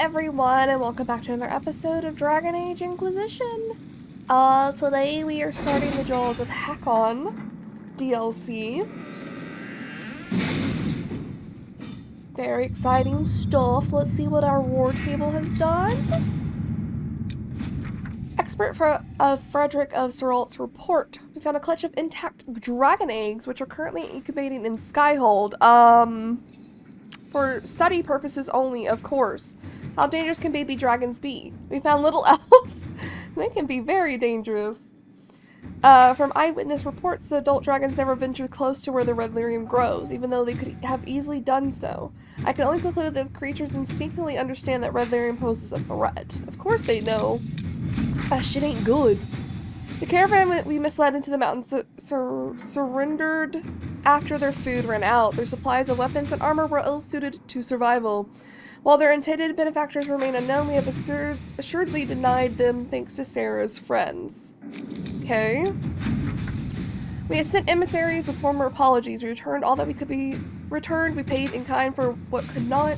everyone, and welcome back to another episode of Dragon Age Inquisition. Today we are starting the Jaws of Hakon DLC. Very exciting stuff. Let's see what our war table has done. Expert of Frederick of Seralt's report. We found a clutch of intact dragon eggs, which are currently incubating in Skyhold. For study purposes only, of course. How dangerous can baby dragons be? We found little elves. They can be very dangerous. From eyewitness reports, the adult dragons never ventured close to where the red lyrium grows, even though they could have easily done so. I can only conclude that the creatures instinctively understand that red lyrium poses a threat. Of course they know. That shit ain't good. The caravan we misled into the mountains surrendered after their food ran out. Their supplies of weapons and armor were ill-suited to survival. While their intended benefactors remain unknown, we have assuredly denied them thanks to Sarah's friends. Okay. We had sent emissaries with formal apologies. We returned all that we could be returned. We paid in kind for what could not.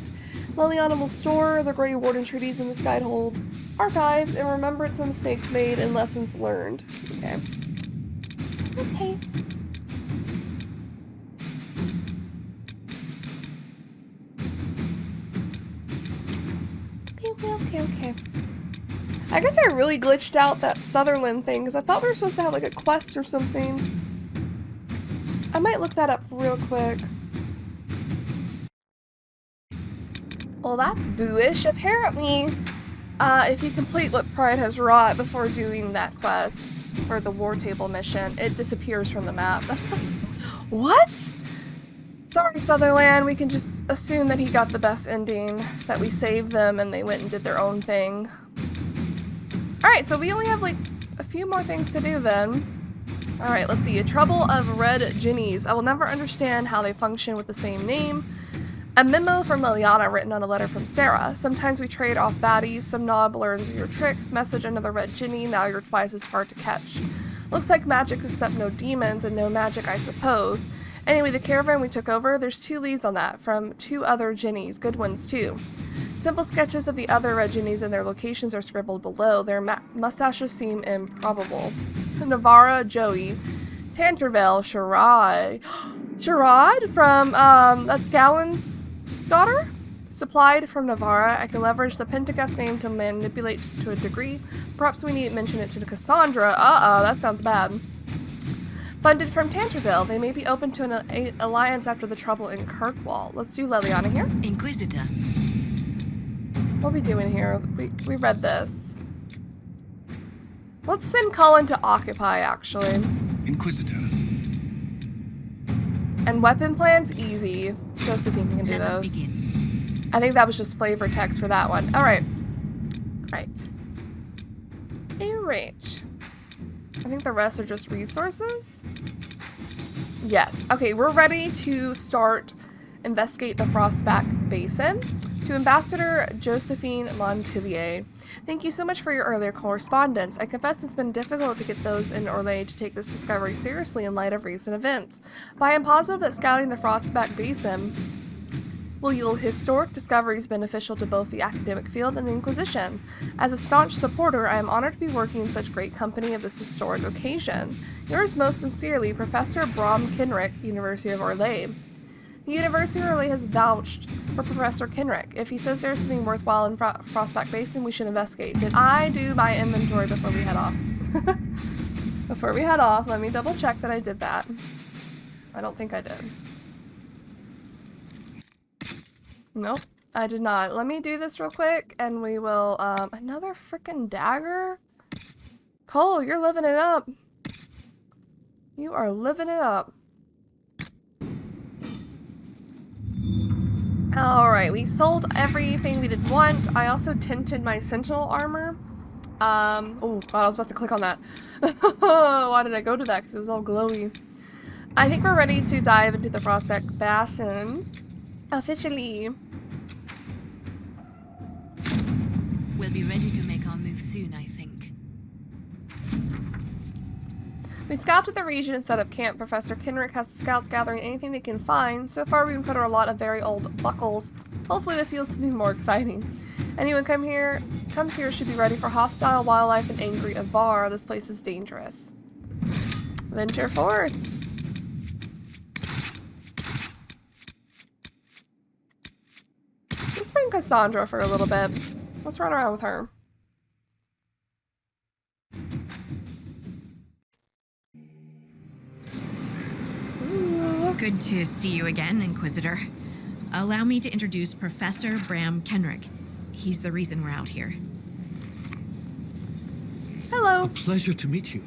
Liliana will store the Grey Warden treaties in the Skyhold archives and remembrance of mistakes made and lessons learned. Okay. Okay. Okay. I guess I really glitched out that Sutherland thing because I thought we were supposed to have like a quest or something. I might look that up real quick. Well, that's booish. Apparently, if you complete what Pride has wrought before doing that quest for the war table mission, it disappears from the map. That's what? Sorry, Sutherland. We can just assume that he got the best ending, that we saved them and they went and did their own thing. Alright, so we only have like a few more things to do then. Alright, let's see. A trouble of red Ginnies. I will never understand how they function with the same name. A memo from Liliana written on a letter from Sarah. Sometimes we trade off baddies. Some knob learns your tricks. Message another red Ginny. Now you're twice as hard to catch. Looks like magic except no demons and no magic, I suppose. Anyway, the caravan we took over, there's 2 leads on that from 2 other Ginnies. Good ones, too. Simple sketches of the other red Ginnies and their locations are scribbled below. Their mustaches seem improbable. Navarra, Joey. Tanterville, Sharad. Sharad from, that's Galen's daughter? Supplied from Navarra. I can leverage the Pentagast name to manipulate to a degree. Perhaps we need to mention it to Cassandra. That sounds bad. Funded from Tanterville. They may be open to an alliance after the trouble in Kirkwall. Let's do Liliana here. Inquisitor. What are we doing here? We read this. Let's send Cullen to occupy, actually. Inquisitor. And weapon plans, easy. Josephine can do Let us those. begin. I think that was just flavor text for that one. Alright. Right. Alright. I think the rest are just resources. Yes. Okay, we're ready to start investigate the Frostback Basin. To Ambassador Josephine Montillier, thank you so much for your earlier correspondence. I confess it's been difficult to get those in Orlais to take this discovery seriously in light of recent events. But I am positive that scouting the Frostback Basin will yield historic discoveries beneficial to both the academic field and the Inquisition. As a staunch supporter, I am honored to be working in such great company of this historic occasion. Yours most sincerely, Professor Brom Kenrick, University of Orlais. The University of Orlais has vouched for Professor Kenrick. If he says there's something worthwhile in Frostback Basin, we should investigate. Did I do my inventory before we head off? Before we head off, let me double check that I did that. I don't think I did. Nope, I did not. Let me do this real quick, and we will, another freaking dagger? Cole, you're living it up. You are living it up. Alright, we sold everything we did want. I also tinted my sentinel armor. Oh god, I was about to click on that. Why did I go to that? Because it was all glowy. I think we're ready to dive into the Frostback Basin. Officially. We'll be ready to make our move soon, I think. We scouted the region and set up camp. Professor Kenrick has the scouts gathering anything they can find. So far, we've been put a lot of very old buckles. Hopefully this yields something more exciting. Anyone comes here should be ready for hostile wildlife and angry Avar. This place is dangerous. Venture forward. Let's bring Cassandra for a little bit. Let's run around with her. Ooh. Good to see you again, Inquisitor. Allow me to introduce Professor Bram Kenrick. He's the reason we're out here. Hello. A pleasure to meet you,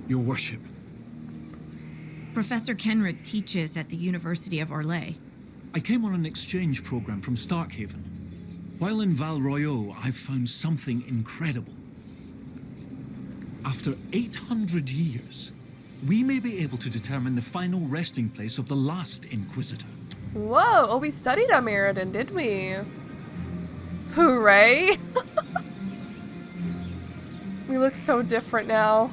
Your Worship. Professor Kenrick teaches at the University of Orlais. I came on an exchange program from Starkhaven. While in Val Royeaux, I've found something incredible. After 800 years, we may be able to determine the final resting place of the last Inquisitor. Whoa, oh, we studied on Meriden, did we? Hooray! We look so different now.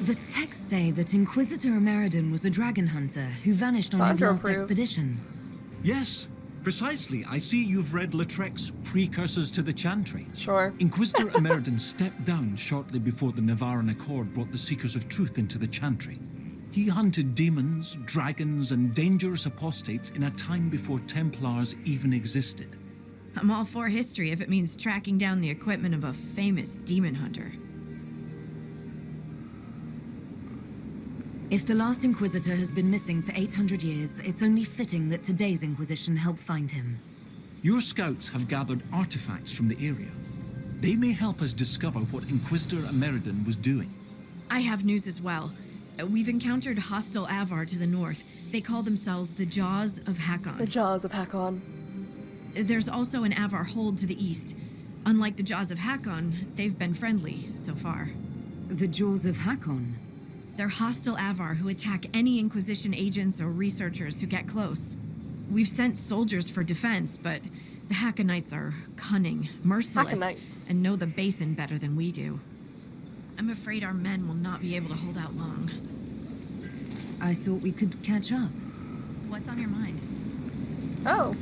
The texts say that Inquisitor Meriden was a dragon hunter who vanished on his Sandra last approves. expedition. Yes, precisely. I see you've read Lautrec's Precursors to the Chantry. Sure. Inquisitor Meriden stepped down shortly before the Nevarran Accord brought the Seekers of Truth into the Chantry. He hunted demons, dragons, and dangerous apostates in a time before Templars even existed. I'm all for history if it means tracking down the equipment of a famous demon hunter. If the last Inquisitor has been missing for 800 years, it's only fitting that today's Inquisition help find him. Your scouts have gathered artifacts from the area. They may help us discover what Inquisitor Meriden was doing. I have news as well. We've encountered hostile Avar to the north. They call themselves the Jaws of Hakon. The Jaws of Hakon. There's also an Avar hold to the east. Unlike the Jaws of Hakon, they've been friendly so far. The Jaws of Hakon? They're hostile Avar who attack any Inquisition agents or researchers who get close. We've sent soldiers for defense, but the Hakonites are cunning, merciless, Hakonites. and know the Basin better than we do. I'm afraid our men will not be able to hold out long. I thought we could catch up. What's on your mind? Oh.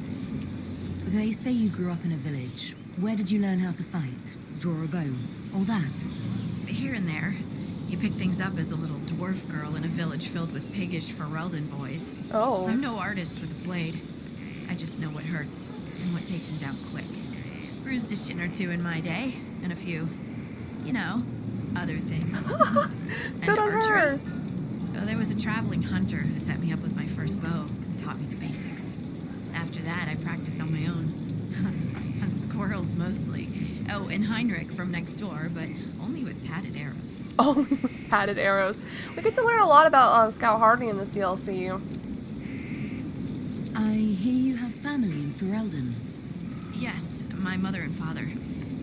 They say you grew up in a village. Where did you learn how to fight? Draw a bow? All that? Here and there. You pick things up as a little dwarf girl in a village filled with piggish Ferelden boys. Oh. I'm no artist with a blade. I just know what hurts and what takes him down quick. Bruised a shin or two in my day, and a few, other things. Good on her. There was a traveling hunter who set me up with my first bow and taught me the basics. After that, I practiced on my own. On squirrels, mostly. Oh, and Heinrich from next door, but only with padded arrows. Only with padded arrows. We get to learn a lot about Scout Hardy in this DLC. I hear you have family in Ferelden. Yes, my mother and father.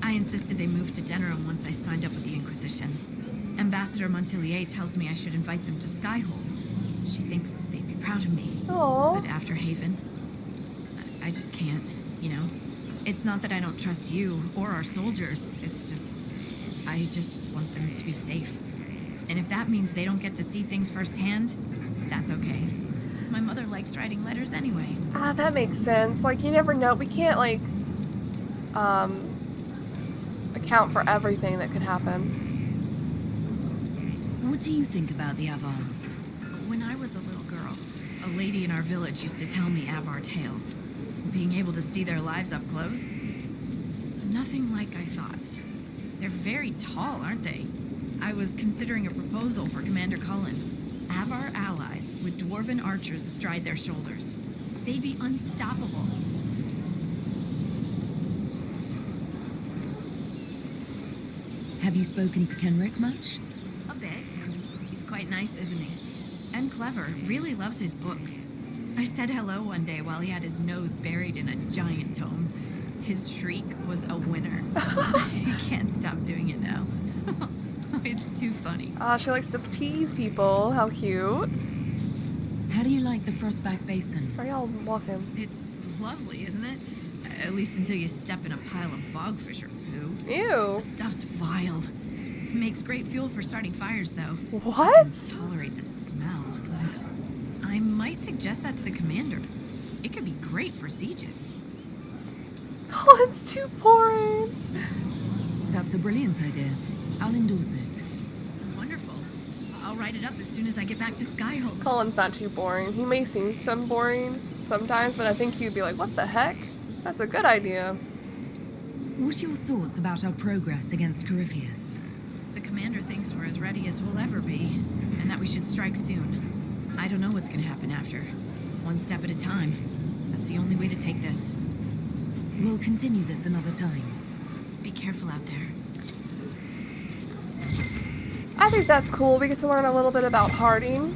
I insisted they move to Denerim once I signed up with the Inquisition. Ambassador Montillier tells me I should invite them to Skyhold. She thinks they'd be proud of me. Aww. But after Haven, I just can't, It's not that I don't trust you or our soldiers. It's just, I just want them to be safe. And if that means they don't get to see things firsthand, that's okay. My mother likes writing letters anyway. Ah, that makes sense. Like, you never know. We can't, account for everything that could happen. What do you think about the Avar? When I was a little girl, a lady in our village used to tell me Avar tales. Being able to see their lives up close, it's nothing like I thought. They're very tall, aren't they? I was considering a proposal for Commander Cullen. Avar allies with dwarven archers astride their shoulders. They'd be unstoppable. Have you spoken to Kenrick much? A bit. He's quite nice, isn't he? And clever. Really loves his books. I said hello one day while he had his nose buried in a giant tome. His shriek was a winner. I can't stop doing it now. It's too funny. She likes to tease people. How cute. How do you like the Frostback Basin? Are y'all walking? It's lovely, isn't it? At least until you step in a pile of bogfish or poo. Ew. The stuff's vile. Makes great fuel for starting fires, though. What? Tolerate the smell. I might suggest that to the commander. It could be great for sieges. Oh, it's too boring. That's a brilliant idea. I'll endorse it. Wonderful. I'll write it up as soon as I get back to Skyhold. Colin's not too boring. He may seem some boring sometimes, but I think you'd be like, what the heck? That's a good idea. What are your thoughts about our progress against Corypheus? The commander thinks we're as ready as we'll ever be, and that we should strike soon. I don't know what's gonna happen after. One step at a time. That's the only way to take this. We'll continue this another time. Be careful out there. I think that's cool. We get to learn a little bit about Harding.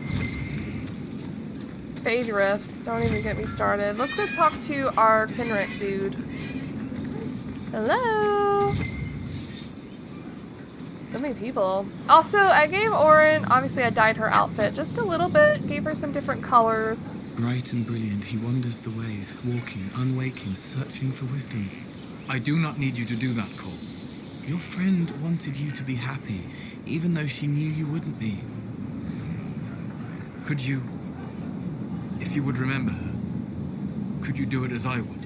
Fade rifts. Don't even get me started. Let's go talk to our Kenrick dude. Hello? So many people. Also, I gave Orin, obviously I dyed her outfit just a little bit. Gave her some different colors. Bright and brilliant, he wanders the ways, walking, unwaking, searching for wisdom. I do not need you to do that, Cole. Your friend wanted you to be happy, even though she knew you wouldn't be. Could you, if you would remember her, could you do it as I would?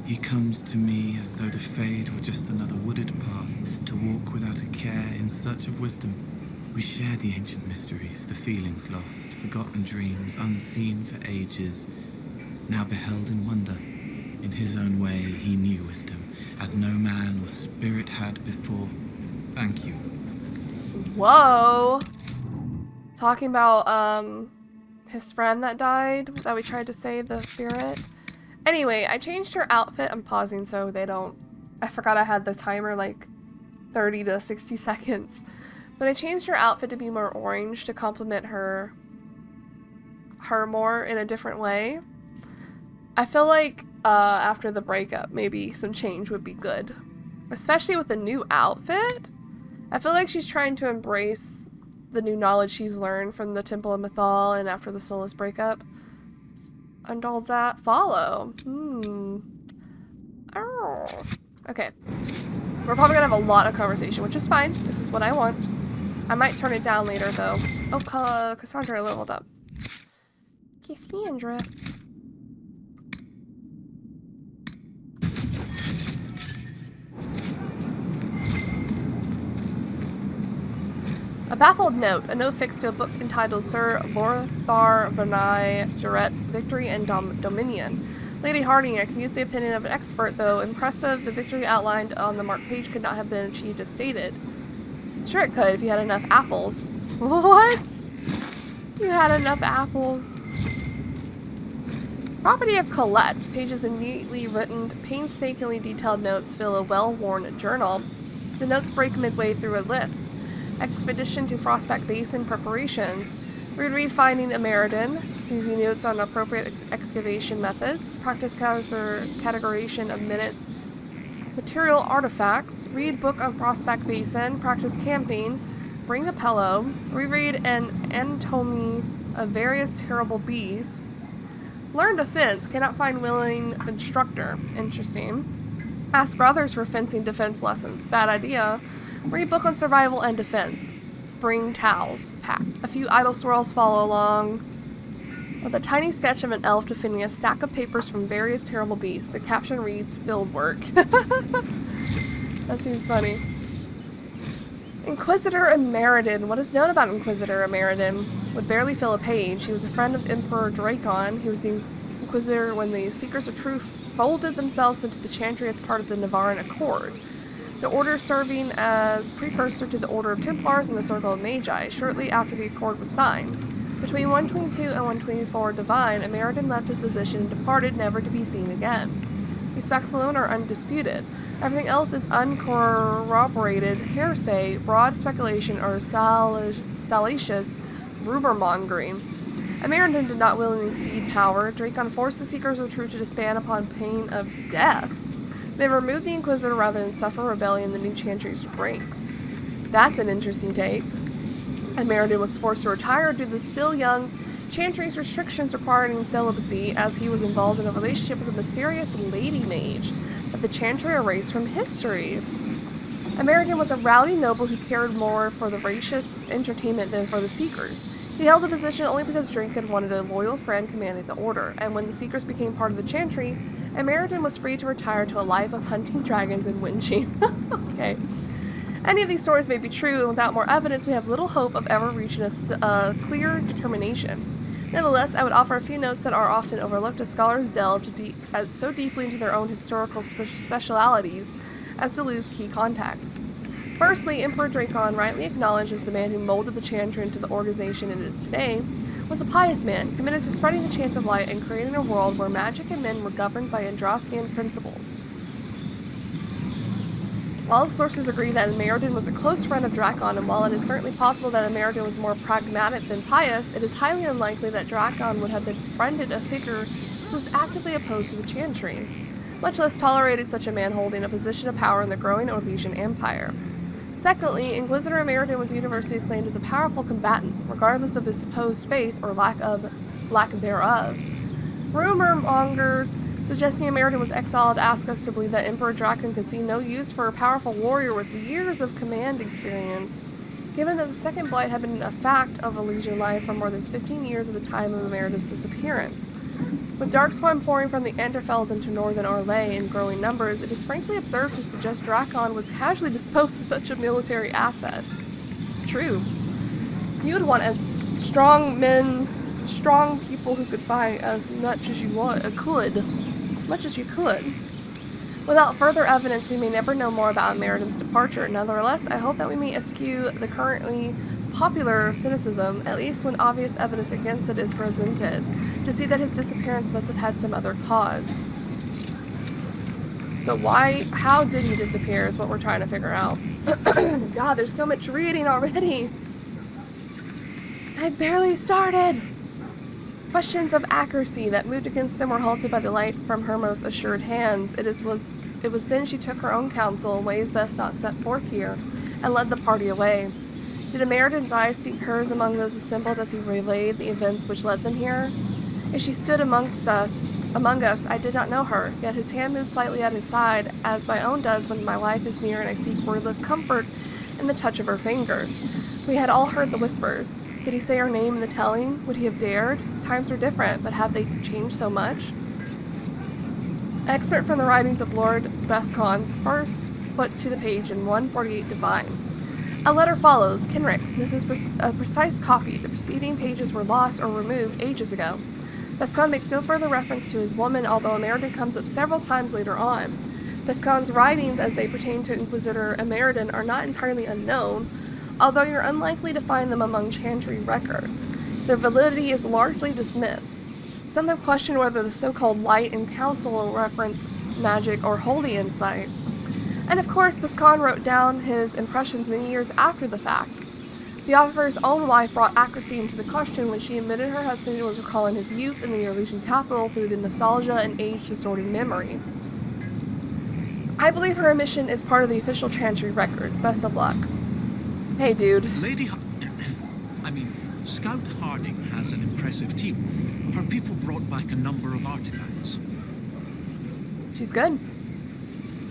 He comes to me as though the Fade were just another wooded path to walk without a care in search of wisdom. We share the ancient mysteries, the feelings lost, forgotten dreams, unseen for ages, now beheld in wonder. In his own way, he knew wisdom, as no man or spirit had before. Thank you. Whoa. Talking about, his friend that died, that we tried to save, the spirit. Anyway, I changed her outfit. I'm pausing so they don't... I forgot I had the timer like 30 to 60 seconds. But I changed her outfit to be more orange to complement her more in a different way. I feel like after the breakup, maybe some change would be good. Especially with the new outfit. I feel like she's trying to embrace the new knowledge she's learned from the Temple of Mythal and after the Soulless breakup. And all that follow. Oh. Okay. We're probably gonna have a lot of conversation, which is fine. This is what I want. I might turn it down later, though. Oh, Cassandra leveled up. Cassandra. A baffled note. A note fixed to a book entitled Sir Lorthar Vernai Duret's Victory and Dominion. Lady Harding, I can use the opinion of an expert, though impressive, the victory outlined on the marked page could not have been achieved as stated. Sure it could if you had enough apples. What? You had enough apples. Property of Colette. Pages of neatly written, painstakingly detailed notes fill a well-worn journal. The notes break midway through a list. Expedition to Frostback Basin preparations. Read finding a Meriden. Review notes on appropriate excavation methods. Practice categorization of material artifacts. Read book on Frostback Basin. Practice camping. Bring a pillow. Reread an anatomy of various terrible bees. Learn defense. Cannot find willing instructor. Interesting. Ask brothers for fencing defense lessons. Bad idea. Read book on survival and defense. Bring towels. Packed. A few idle swirls follow along with a tiny sketch of an elf defending a stack of papers from various terrible beasts. The caption reads, field work. That seems funny. Inquisitor Emeridin. What is known about Inquisitor Emeridin would barely fill a page. He was a friend of Emperor Drakon. He was the Inquisitor when the Seekers of Truth folded themselves into the Chantry as part of the Navaran Accord. The order serving as precursor to the Order of Templars and the Circle of Magi, shortly after the Accord was signed. Between 122 and 124 Divine, Emeridin left his position and departed, never to be seen again. These facts alone are undisputed. Everything else is uncorroborated hearsay, broad speculation, or salacious rumor-mongering. Emeridin did not willingly cede power. Drakon forced the Seekers of Truth to disband upon pain of death. They removed the Inquisitor rather than suffer rebellion in the new Chantry's ranks. That's an interesting take. Emeridin was forced to retire due to the still young Chantry's restrictions requiring celibacy, as he was involved in a relationship with a mysterious lady mage that the Chantry erased from history. American was a rowdy noble who cared more for the racious entertainment than for the Seekers. He held the position only because Drink had wanted a loyal friend commanding the order, and when the Seekers became part of the Chantry, American was free to retire to a life of hunting dragons and whinching. Okay. Any of these stories may be true, and without more evidence, we have little hope of ever reaching a clear determination. Nonetheless, I would offer a few notes that are often overlooked as scholars delve so deeply into their own historical specialities as to lose key context. Firstly, Emperor Dracon, rightly acknowledged as the man who molded the Chantry into the organization it is today, was a pious man, committed to spreading the chant of light and creating a world where magic and men were governed by Andrastian principles. All sources agree that Ameridan was a close friend of Dracon, and while it is certainly possible that Ameridan was more pragmatic than pious, it is highly unlikely that Dracon would have befriended a figure who was actively opposed to the Chantry, much less tolerated such a man holding a position of power in the growing Orlesian Empire. Secondly, Inquisitor Ameridan was universally acclaimed as a powerful combatant, regardless of his supposed faith or lack thereof. Rumor mongers suggesting Ameridan was exiled ask us to believe that Emperor Dracon could see no use for a powerful warrior with years of command experience, given that the Second Blight had been a fact of Elysian life for more than 15 years at the time of Ameridan's disappearance. With Darkspawn pouring from the Enderfells into northern Orlais in growing numbers, it is frankly absurd to suggest Dracon would casually dispose of such a military asset. True. You would want as strong people who could fight as much as you could. Without further evidence, we may never know more about Ameridan's departure. Nevertheless, I hope that we may eschew the currently popular cynicism, at least when obvious evidence against it is presented, to see that his disappearance must have had some other cause. So how did he disappear is what we're trying to figure out. God, there's so much reading already. I barely started. Questions of accuracy that moved against them were halted by the light from Hermos' assured hands. It was then she took her own counsel in ways best not set forth here, and led the party away. Did Ameridan's eyes seek hers among those assembled as he relayed the events which led them here? As she stood among us, I did not know her, yet his hand moved slightly at his side, as my own does when my wife is near and I seek wordless comfort in the touch of her fingers. We had all heard the whispers. Did he say her name in the telling? Would he have dared? Times were different, but have they changed so much? Excerpt from the writings of Lord Bescon's first put to the page in 148 Divine. A letter follows. Kenrick, this is a precise copy. The preceding pages were lost or removed ages ago. Bescon makes no further reference to his woman, although Ameridan comes up several times later on. Bescon's writings, as they pertain to Inquisitor Ameridan, are not entirely unknown, although you're unlikely to find them among Chantry records. Their validity is largely dismissed. Some have questioned whether the so-called light in council will reference magic or holy insight. And of course, Bescon wrote down his impressions many years after the fact. The author's own wife brought accuracy into the question when she admitted her husband was recalling his youth in the Orlesian capital through the nostalgia and age-distorting memory. I believe her omission is part of the official Chantry records. Best of luck. Hey, dude. Scout Harding has an impressive team. Her people brought back a number of artifacts. She's good.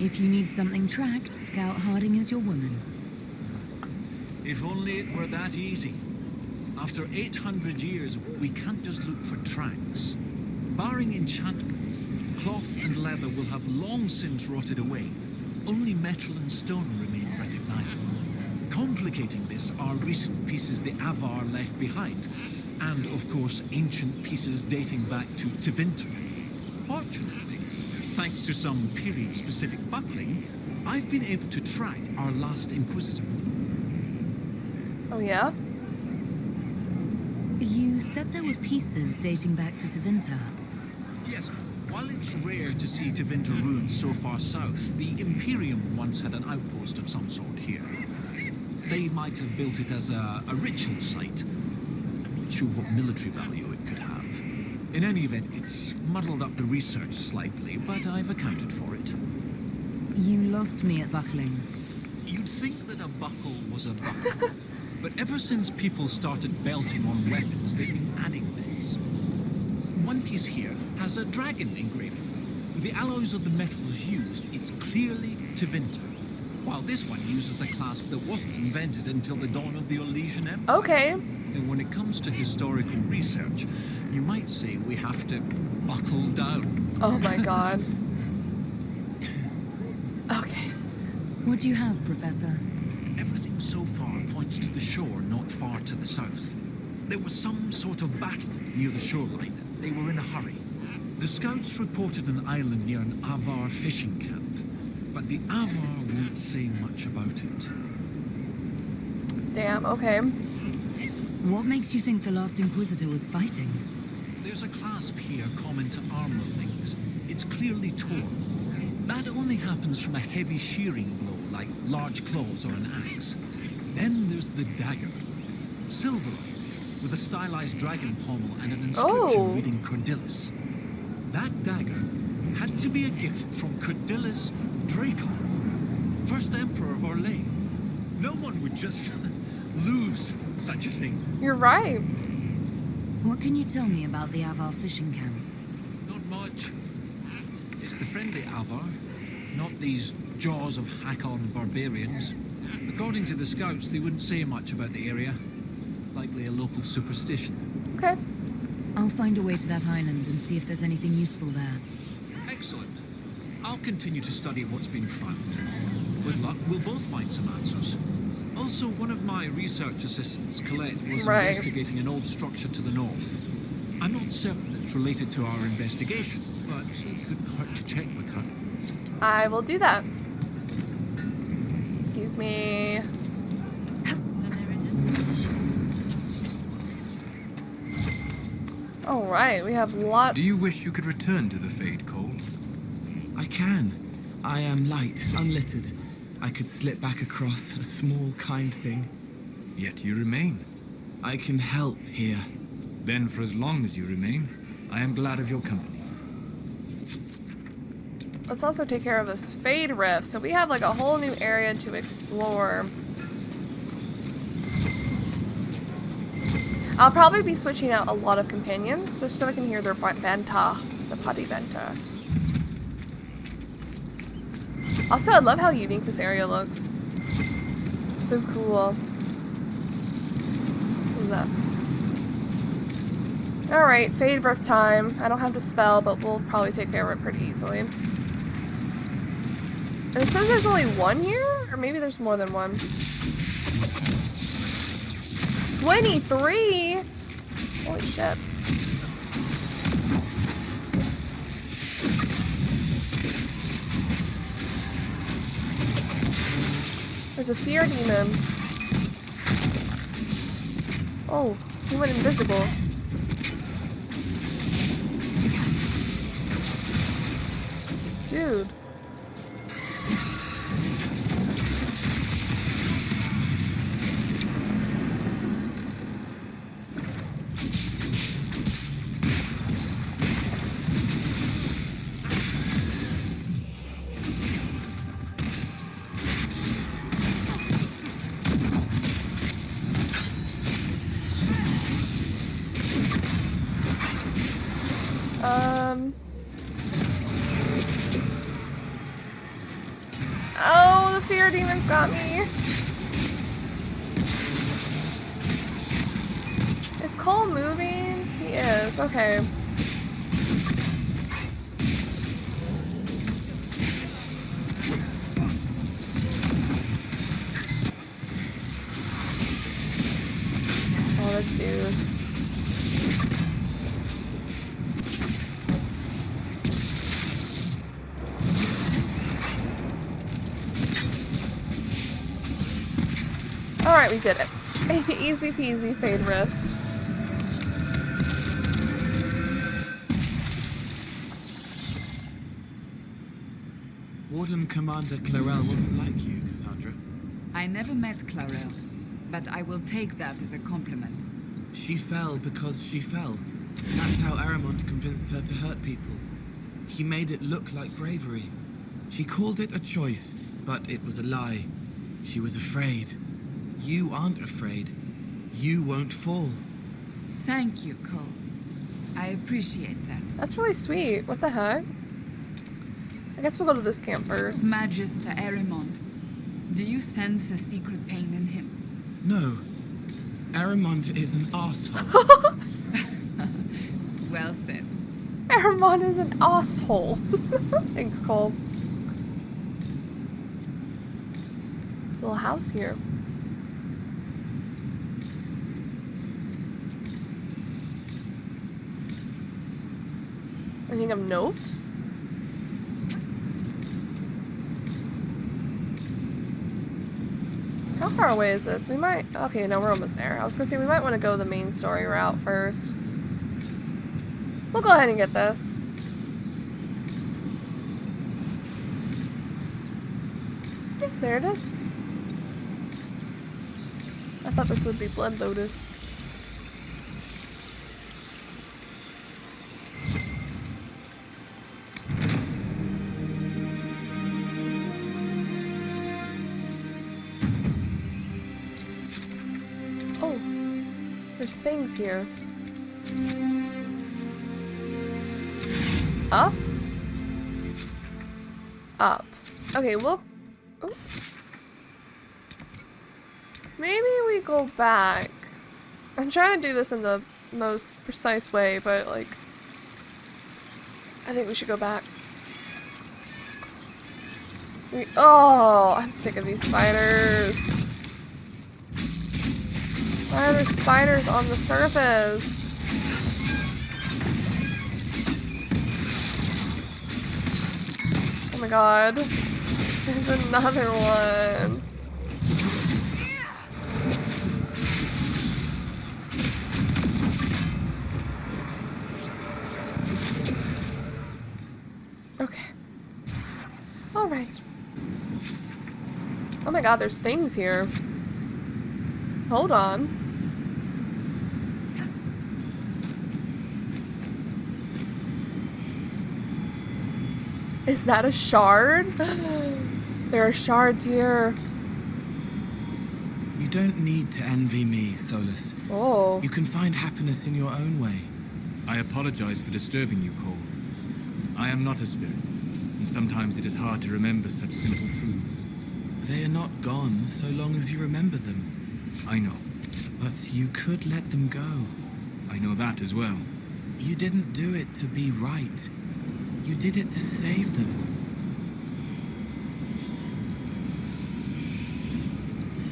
If you need something tracked, Scout Harding is your woman. If only it were that easy. After 800 years, we can't just look for tracks. Barring enchantment, cloth and leather will have long since rotted away. Only metal and stone remain recognizable. Complicating this are recent pieces the Avar left behind, and of course ancient pieces dating back to Tevinter. Fortunately, thanks to some period-specific buckling, I've been able to track our last Inquisitor. Oh yeah? You said there were pieces dating back to Tevinter. Yes, while it's rare to see Tevinter ruins so far south, the Imperium once had an outpost of some sort here. They might have built it as a ritual site. I'm not sure what military value it could have. In any event, it's muddled up the research slightly, but I've accounted for it. You lost me at buckling. You'd think that a buckle was a buckle, but ever since people started belting on weapons, they've been adding bits. One piece here has a dragon engraving. With the alloys of the metals used, it's clearly Tevinter. while this one uses a clasp that wasn't invented until the dawn of the Elysian Empire. Okay. And when it comes to historical research, you might say we have to buckle down. Oh my god. Okay. What do you have, Professor? Everything so far points to the shore not far to the south. There was some sort of battle near the shoreline. They were in a hurry. The scouts reported an island near an Avar fishing camp, but the Avar won't say much about it. Damn, okay. What makes you think the last Inquisitor was fighting? There's a clasp here common to armor rings. It's clearly torn. That only happens from a heavy shearing blow, like large claws or an axe. Then there's the dagger. Silver, with a stylized dragon pommel and an inscription reading Cordelis. That dagger had to be a gift from Cordelis Dracon, first emperor of Orlais. No one would just lose such a thing. You're right. What can you tell me about the Avar fishing camp? Not much. It's the friendly Avar, not these jaws of Hakon barbarians. According to the scouts, they wouldn't say much about the area. Likely a local superstition. Okay. I'll find a way to that island and see if there's anything useful there. Excellent. I'll continue to study what's been found. With luck, we'll both find some answers. Also, one of my research assistants, Colette, was investigating an old structure to the north. I'm not certain it's related to our investigation, but it couldn't hurt to check with her. I will do that. Excuse me. Alright, we have lots. Do you wish you could return to the Fade, Cole? I can. I am light, unlittered. I could slip back across, a small, kind thing. Yet you remain. I can help here. Then for as long as you remain, I am glad of your company. Let's also take care of this Fade Rift. So we have like a whole new area to explore. I'll probably be switching out a lot of companions just so I can hear their banta, the potty banta. Also, I love how unique this area looks. So cool. Who's that? Alright, Fade Rift time. I don't have to spell, but we'll probably take care of it pretty easily. And it says there's only one here? Or maybe there's more than one. 23? Holy shit. There's a fear demon. Oh, he went invisible. Dude. Oh, the fear demon's got me. Is Cole moving? He is. Okay. Oh, this dude. Alright, we did it. Easy peasy, Fade Rift. Warden Commander Clarel wasn't like you, Cassandra. I never met Clarel, but I will take that as a compliment. She fell because she fell. That's how Aramont convinced her to hurt people. He made it look like bravery. She called it a choice, but it was a lie. She was afraid. You aren't afraid. You won't fall. Thank you, Cole. I appreciate that. That's really sweet. What the heck? I guess we'll go to this camp first. Magister Aramont, Do you sense a secret pain in him? No. Aramond is an asshole. Well said. Aramon is an asshole. Thanks, Cole. There's a little house here. Anything of note? How far away is this? We might... Okay, no, we're almost there. I was gonna say we might want to go the main story route first. We'll go ahead and get this. Yeah, there it is. I thought this would be Blood Lotus. Oh, there's things here. Up? Up. Okay, well... Ooh. Maybe we go back. I'm trying to do this in the most precise way, but, like... I think we should go back. Oh, I'm sick of these spiders. Why are there spiders on the surface? Oh my god. There's another one. Okay. Alright. Oh my god, there's things here. Hold on. Is that a shard? There are shards here. You don't need to envy me, Solus. Oh. You can find happiness in your own way. I apologize for disturbing you, Cole. I am not a spirit, and sometimes it is hard to remember such simple truths. They are not gone so long as you remember them. I know. But you could let them go. I know that as well. You didn't do it to be right. You did it to save them.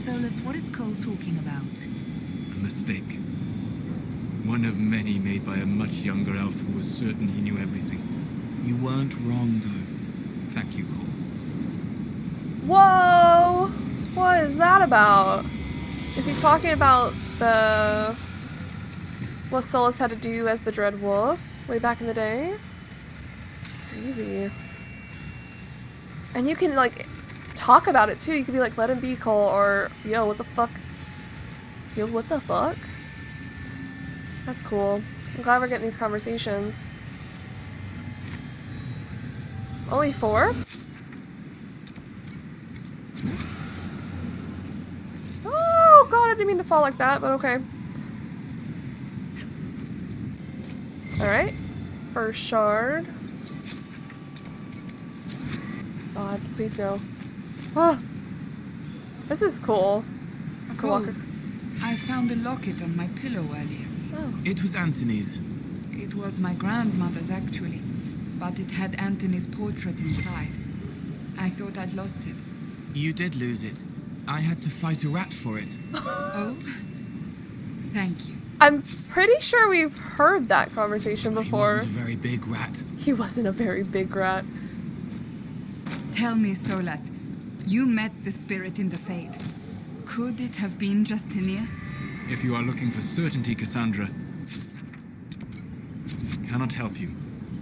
Solus, what is Cole talking about? A mistake. One of many made by a much younger elf who was certain he knew everything. You weren't wrong, though. Thank you, Cole. Whoa! What is that about? Is he talking about the... what Solus had to do as the Dread Wolf way back in the day? It's crazy. And you can, like, talk about it, too. You could be like, let him be, Cole, or, yo, what the fuck? Yo, what the fuck? That's cool. I'm glad we're getting these conversations. Only 4? Oh god, I didn't mean to fall like that, but okay. Alright. First shard. God, please go. Oh! This is cool. I have to walk. Cole, I found a locket on my pillow earlier. Oh. It was Anthony's. It was my grandmother's, actually. But it had Anthony's portrait inside. I thought I'd lost it. You did lose it. I had to fight a rat for it. Oh? Thank you. I'm pretty sure we've heard that conversation He before. wasn't a very big rat. He wasn't a very big rat. Tell me, Solus, you met the spirit in the Fade. Could it have been Justinia? If you are looking for certainty, Cassandra, cannot help you.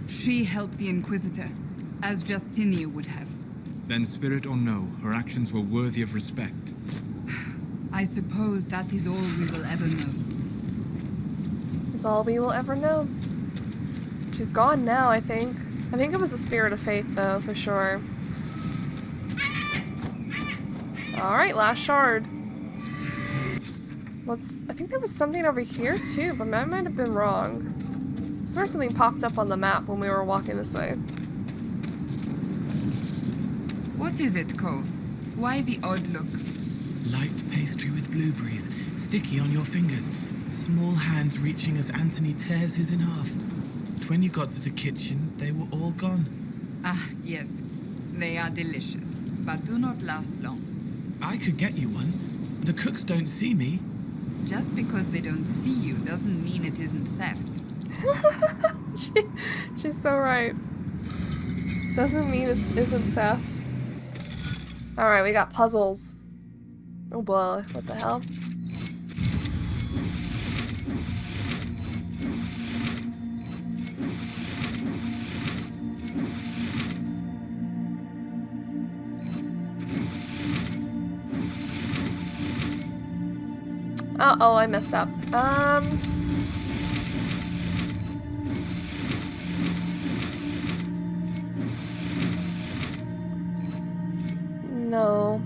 She helped the Inquisitor, as Justinia would have. Then, spirit or no, her actions were worthy of respect. I suppose that is all we will ever know. It's all we will ever know. She's gone now, I think. I think it was a spirit of faith, though, for sure. Alright, last shard. I think there was something over here, too, but I might have been wrong. I swear something popped up on the map when we were walking this way. What is it, Cole? Why the odd looks? Light pastry with blueberries, sticky on your fingers. Small hands reaching as Anthony tears his in half. But when you got to the kitchen, they were all gone. Ah, yes. They are delicious, but do not last long. I could get you one. The cooks don't see me. Just because they don't see you doesn't mean it isn't theft. She's so right. Doesn't mean it isn't theft. Alright, we got puzzles. Oh boy, what the hell? Uh-oh, I messed up. No.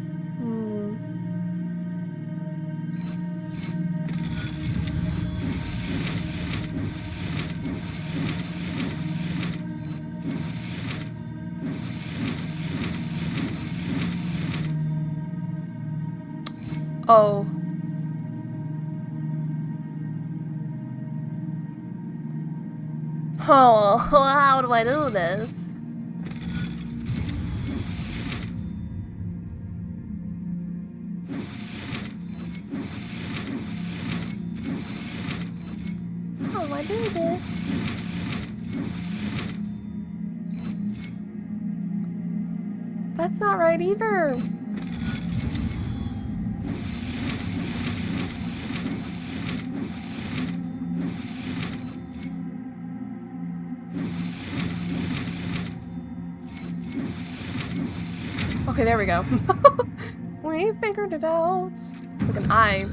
Oh. Oh, how do I do this? How do I do this? That's not right either. Okay, there we go. We figured it out. It's like an eye.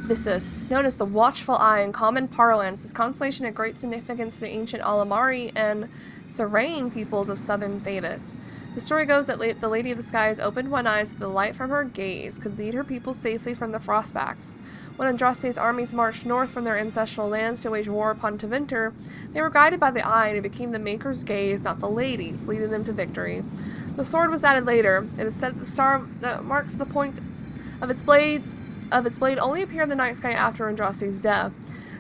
Visus, known as the Watchful Eye in common parlance, this constellation had great significance to the ancient Alamari and Serene peoples of southern Thedas. The story goes that the Lady of the Skies opened one eye so the light from her gaze could lead her people safely from the Frostbacks. When Andraste's armies marched north from their ancestral lands to wage war upon Tevinter, they were guided by the eye and it became the Maker's gaze, not the Lady's, leading them to victory. The sword was added later. It is said that the star that marks the point of its blade only appeared in the night sky after Andraste's death.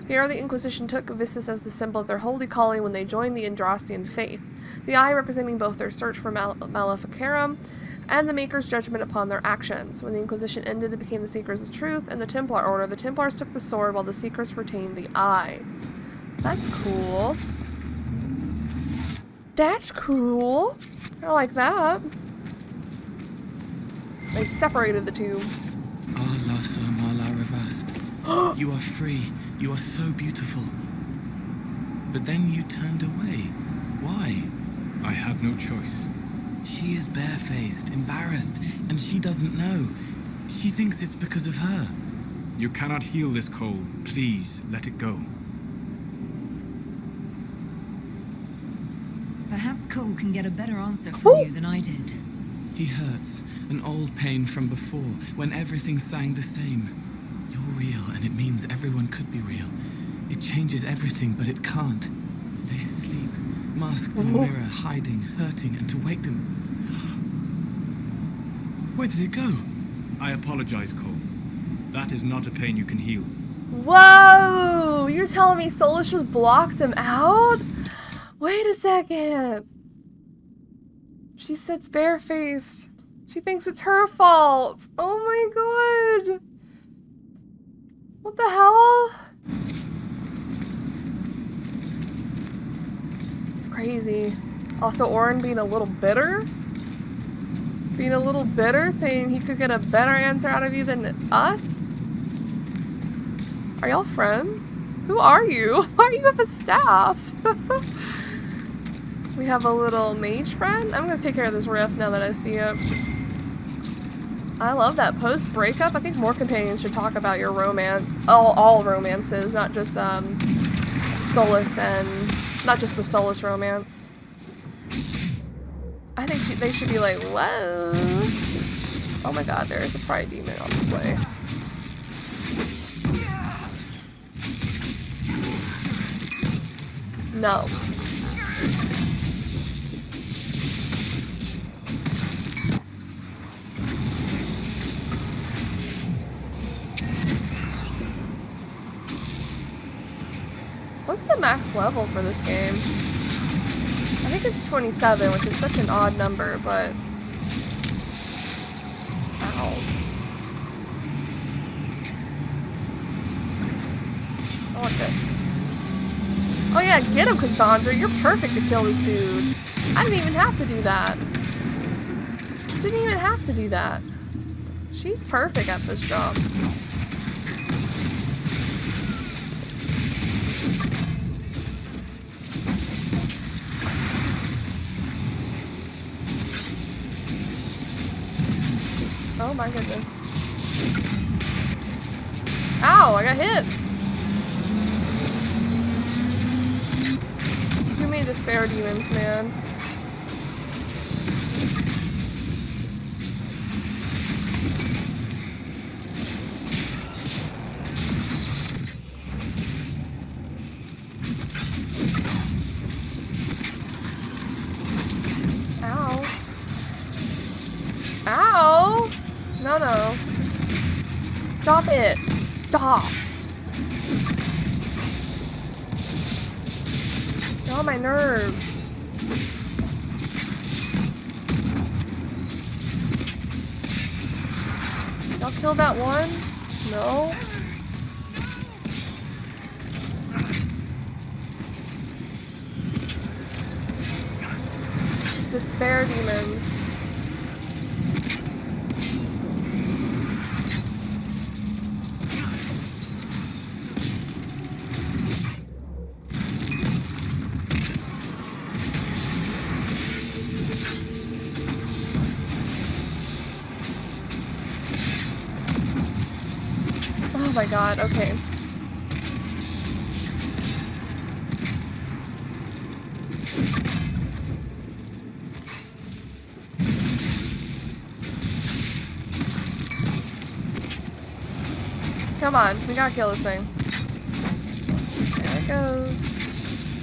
The early Inquisition took Visus as the symbol of their holy calling when they joined the Andrastian faith, the eye representing both their search for Maleficarum and the Maker's judgment upon their actions. When the Inquisition ended, it became the Seekers of Truth and the Templar Order. The Templars took the sword while the Seekers retained the eye. That's cool. That's cool. I like that. They separated the two. You are free. You are so beautiful. But then you turned away. Why? I had no choice. She is barefaced, embarrassed, and she doesn't know. She thinks it's because of her. You cannot heal this cold. Please, let it go. Perhaps Cole can get a better answer from you than I did. He hurts, an old pain from before, when everything sang the same. You're real, and it means everyone could be real. It changes everything, but it can't. They sleep, masked in a mirror, hiding, hurting, and to wake them... Where did it go? I apologize, Cole. That is not a pain you can heal. Whoa! You're telling me Solus just blocked him out? Wait a second. She sits barefaced. She thinks it's her fault. Oh my god. What the hell? It's crazy. Also, Orin being a little bitter. Being a little bitter, saying he could get a better answer out of you than us. Are y'all friends? Who are you? Why do you have a staff? We have a little mage friend. I'm gonna take care of this rift now that I see it. I love that. Post-breakup, I think more companions should talk about your romance. All romances, not just Solus and... not just the Solus romance. I think they should be like, whoa. Oh my god, there is a pride demon on its way. No. the max level for this game? I think it's 27, which is such an odd number, but... Ow. I want this. Oh yeah, get him, Cassandra. You're perfect to kill this dude. I didn't even have to do that. Didn't even have to do that. She's perfect at this job. Oh my goodness. Ow, I got hit. Too many despair demons, man. Ow. Ow! No, no. Stop it. Stop. Get on my nerves. Y'all kill that one? No? Despair demons. Oh my god, okay. Come on, we gotta kill this thing. There it goes.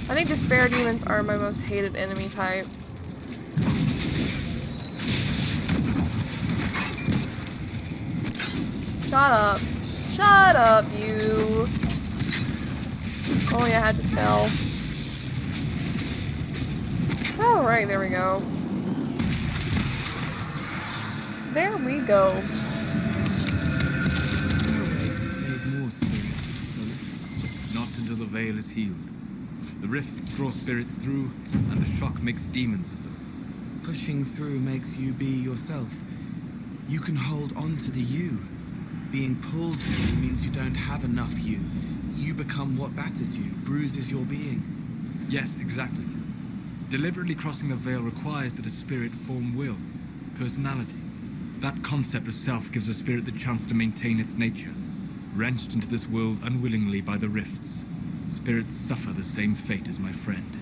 I think despair demons are my most hated enemy type. Shut up. Shut up, you. Oh yeah, I had to spell. Alright, there we go. There we go. Not until the veil is healed. The rifts draw spirits through, and the shock makes demons of them. Pushing through makes you be yourself. You can hold on to the you. Being pulled through means you don't have enough you. You become what batters you, bruises your being. Yes, exactly. Deliberately crossing the veil requires that a spirit form will, personality. That concept of self gives a spirit the chance to maintain its nature. Wrenched into this world unwillingly by the rifts, spirits suffer the same fate as my friend.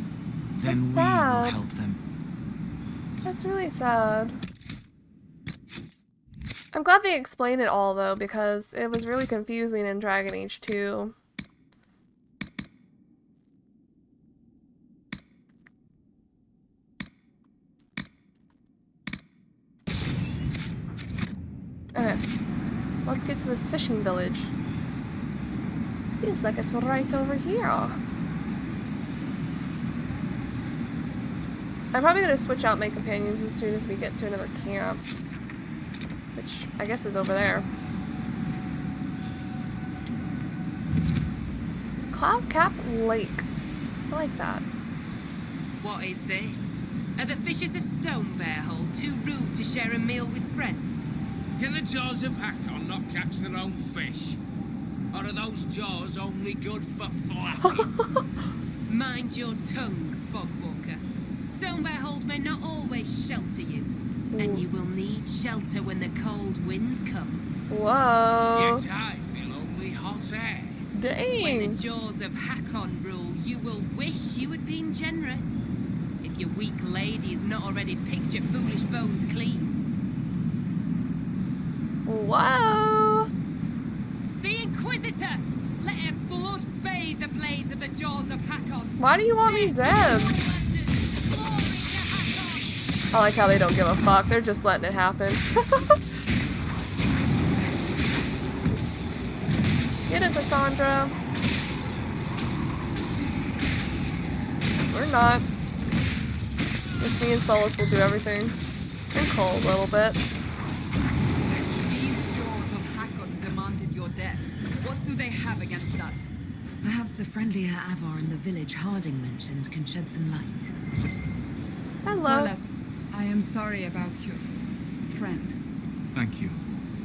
Then That's we sad. will help them. That's really sad. I'm glad they explained it all though, because it was really confusing in Dragon Age 2. Okay, let's get to this fishing village. Seems like it's right over here. I'm probably going to switch out my companions as soon as we get to another camp. Which I guess is over there. Cloudcap Lake. I like that. What is this? Are the fishers of Stonebearhole too rude to share a meal with friends? Can the jaws of Hakon not catch their own fish? Or are those jaws only good for flapping? Mind your tongue, Bogwalker. Stonebearhold may not always shelter you. And you will need shelter when the cold winds come. Whoa. Yet I feel only hot air. When Dang. the jaws of Hakon rule, you will wish you had been generous. If your weak lady has not already picked your foolish bones clean. Whoa. The Inquisitor! Let her blood bathe the blades of the jaws of Hakon. Why do you want me dead? I like how they don't give a fuck. They're just letting it happen. Get it, Cassandra. We're not. Just me and Solus will do everything. And Cole a little bit. These jaws of Hakon demanded your death. What do they have against us? Perhaps the friendlier Avar in the village Harding mentioned can shed some light. Hello. Solas, I am sorry about you, friend. Thank you.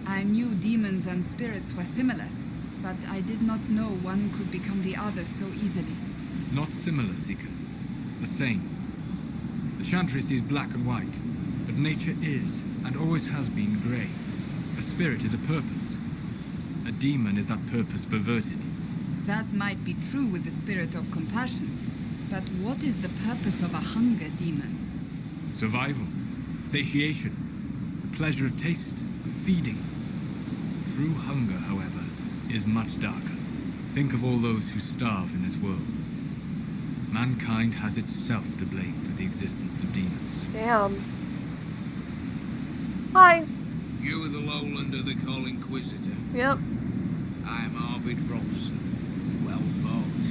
I knew demons and spirits were similar, but I did not know one could become the other so easily. Not similar, Seeker. The same. The Chantry sees black and white, but nature is, and always has been, grey. A spirit is a purpose. A demon is that purpose perverted. That might be true with the spirit of compassion, but what is the purpose of a hunger demon? Survival, satiation, the pleasure of taste, of feeding. True hunger, however, is much darker. Think of all those who starve in this world. Mankind has itself to blame for the existence of demons. Damn. Hi. You are the lowlander they call Inquisitor. Yep. I am Arvid Rolfson. Well fought.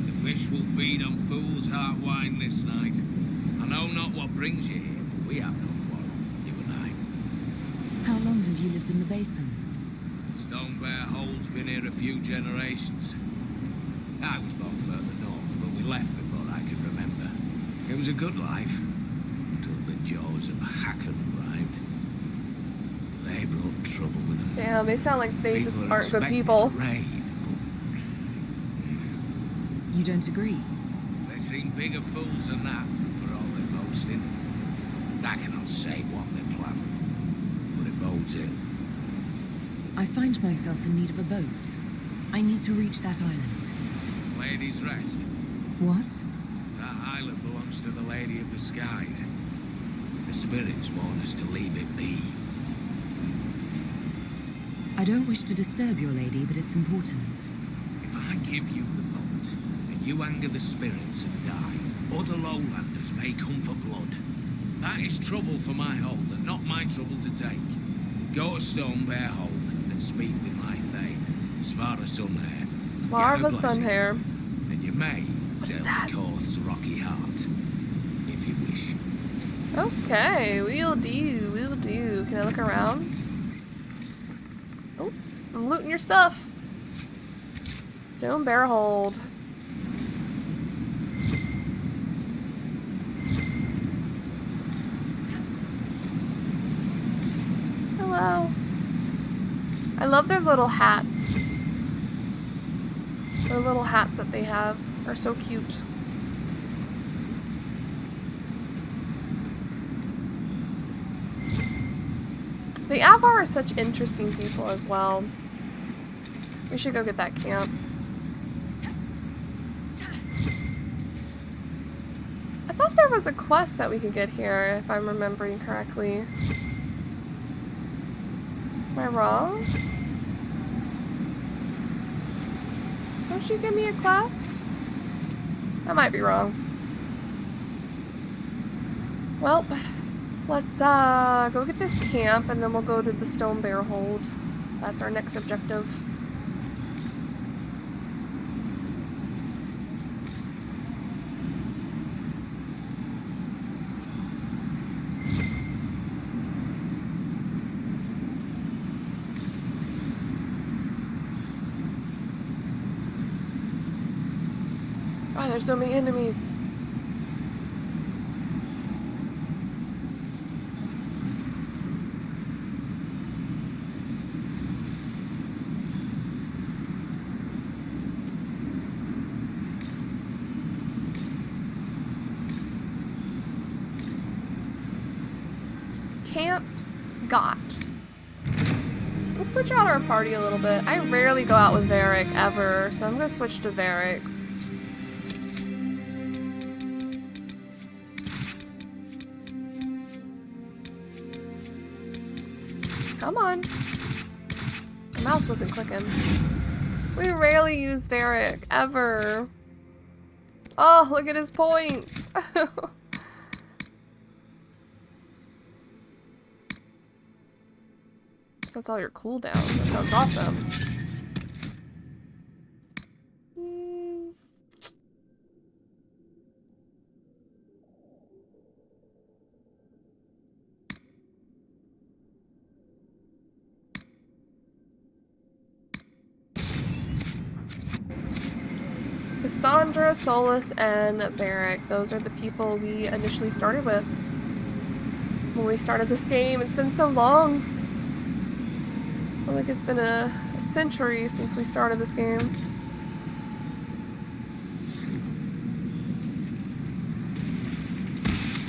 The fish will feed on fool's heart wine this night. I know not what brings you here, but we have no quarrel, you and I. How long have you lived in the Basin? Stone Bear Hole's been here a few generations. I was born further north, but we left before I could remember. It was a good life, until the jaws of Hakon arrived. They brought trouble with them. Damn, they sound like they People just are aren't good expecting people. a raid, You don't agree? but they seem bigger fools than that, for all their boasting. I cannot say what they plan, but it bodes ill. I find myself in need of a boat. I need to reach that island. Lady's Rest. What? That island belongs to the Lady of the Skies. The spirits want us to leave it be. I don't wish to disturb your lady, but it's important. If I give you the boat, and you anger the spirits and die, other lowlanders may come for blood. That is trouble for my hold, and not my trouble to take. Go to Stone Bear Hold and speak with my Thane, Svara Sunhair. Swarva Sunhair. And you may What is sail that? to Korth's rocky heart, if you wish. Okay, we'll do, we'll do. Can I look around? Oh, I'm looting your stuff. Stone Bear Hold. Hello. I love their little hats. The little hats that they have are so cute. The Avar are such interesting people as well. We should go get that camp. I thought there was a quest that we could get here, if I'm remembering correctly. Am I wrong? Don't you give me a quest? I might be wrong. Well, let's go get this camp and then we'll go to the Stone Bear Hold. That's our next objective. Oh, there's so many enemies. Camp got. Let's switch out our party a little bit. I rarely go out with Varric ever, so I'm gonna switch to Varric. Come on. The mouse wasn't clicking. We rarely use Varric, ever. Oh, look at his points. So that's all your cooldown. That sounds awesome. Cassandra, Solus, and Barrick. Those are the people we initially started with when we started this game. It's been so long. I feel like it's been a century since we started this game.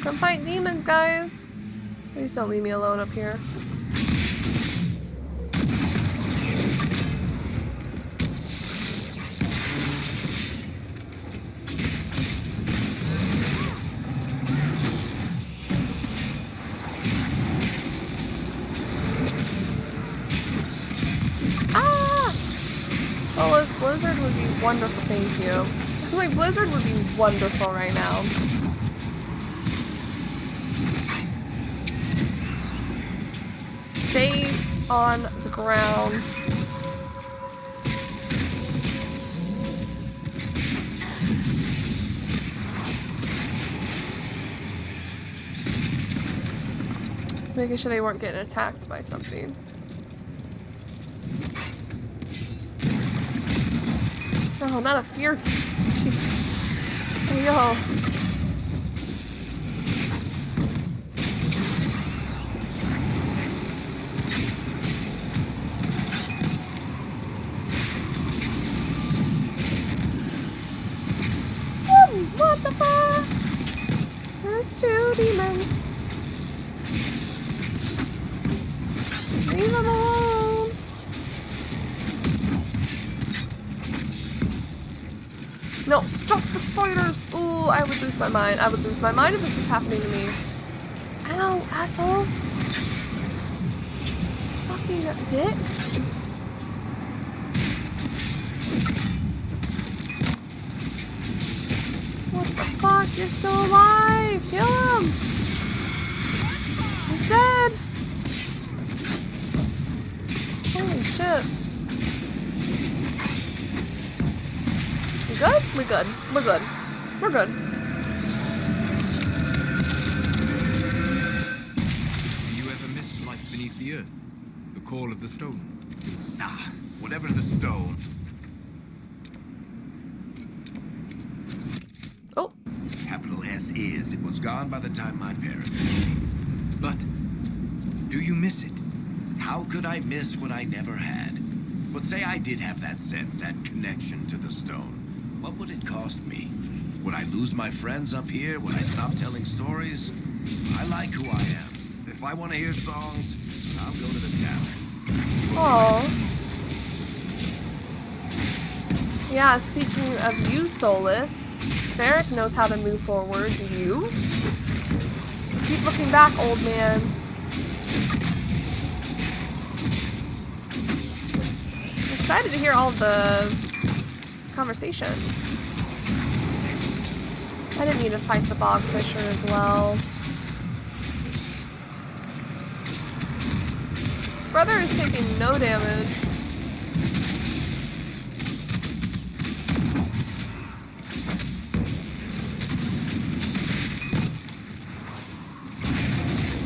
Come fight demons, guys. Please don't leave me alone up here. Solus, Blizzard would be wonderful, thank you. Like, Blizzard would be wonderful right now. Stay on the ground. Just making sure they weren't getting attacked by something. Oh, not a fear. Jesus. Hey, yo. What the fuck? There's two demons. Leave them alone. No, stop the spiders! Ooh, I would lose my mind. I would lose my mind if this was happening to me. Ow, asshole! Fucking dick. What the fuck? You're still alive! Kill him! He's dead! Holy shit. Good? We're good. We're good. We're good. Do you ever miss life beneath the earth? The call of the stone? Ah, whatever the stone. Oh. Capital S is. It was gone by the time my parents came. But do you miss it? How could I miss what I never had? But say I did have that sense, that connection to the stone. What would it cost me? Would I lose my friends up here? Would I stop telling stories? I like who I am. If I want to hear songs, I'll go to the tavern. Oh. Yeah, speaking of you, Solus, Barrick knows how to move forward. Do you? Keep looking back, old man. I'm excited to hear all the conversations. I didn't need to fight the bog fisher as well. Brother is taking no damage.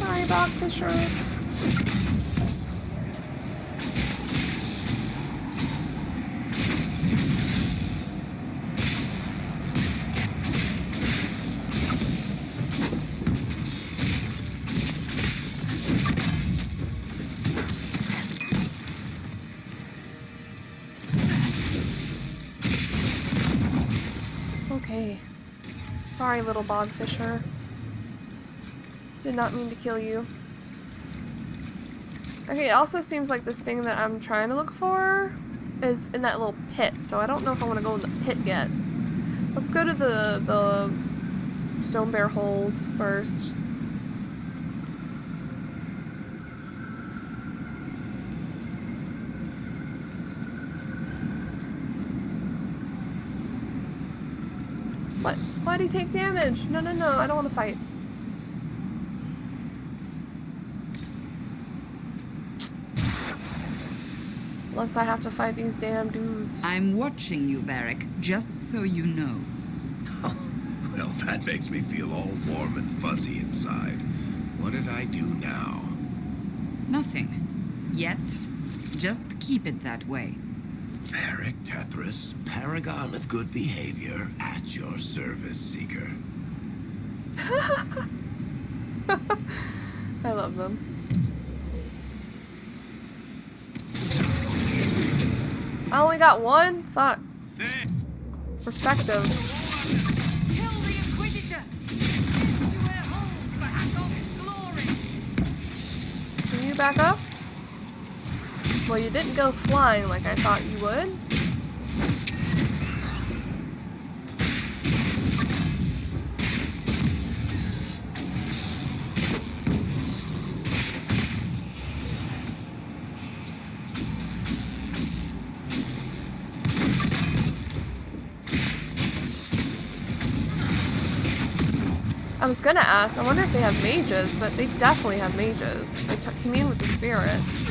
Sorry, bog fisher. Okay. Sorry, little bog fisher. Did not mean to kill you. Okay, it also seems like this thing that I'm trying to look for is in that little pit, so I don't know if I want to go in the pit yet. Let's go to the Stone Bear Hold first. What? Why'd he take damage? No, no, no, I don't want to fight. Unless I have to fight these damn dudes. I'm watching you, Barrick, just so you know. Well, that makes me feel all warm and fuzzy inside. What did I do now? Nothing. Yet. Just keep it that way. Varric Tethras, paragon of good behavior, at your service, Seeker. I love them. I only got one? Fuck. Perspective. Kill the Inquisitor! To her hold for Hakon's glory! Can you back up? Well, you didn't go flying like I thought you would. I was gonna ask, I wonder if they have mages, but they definitely have mages. They commune with the spirits.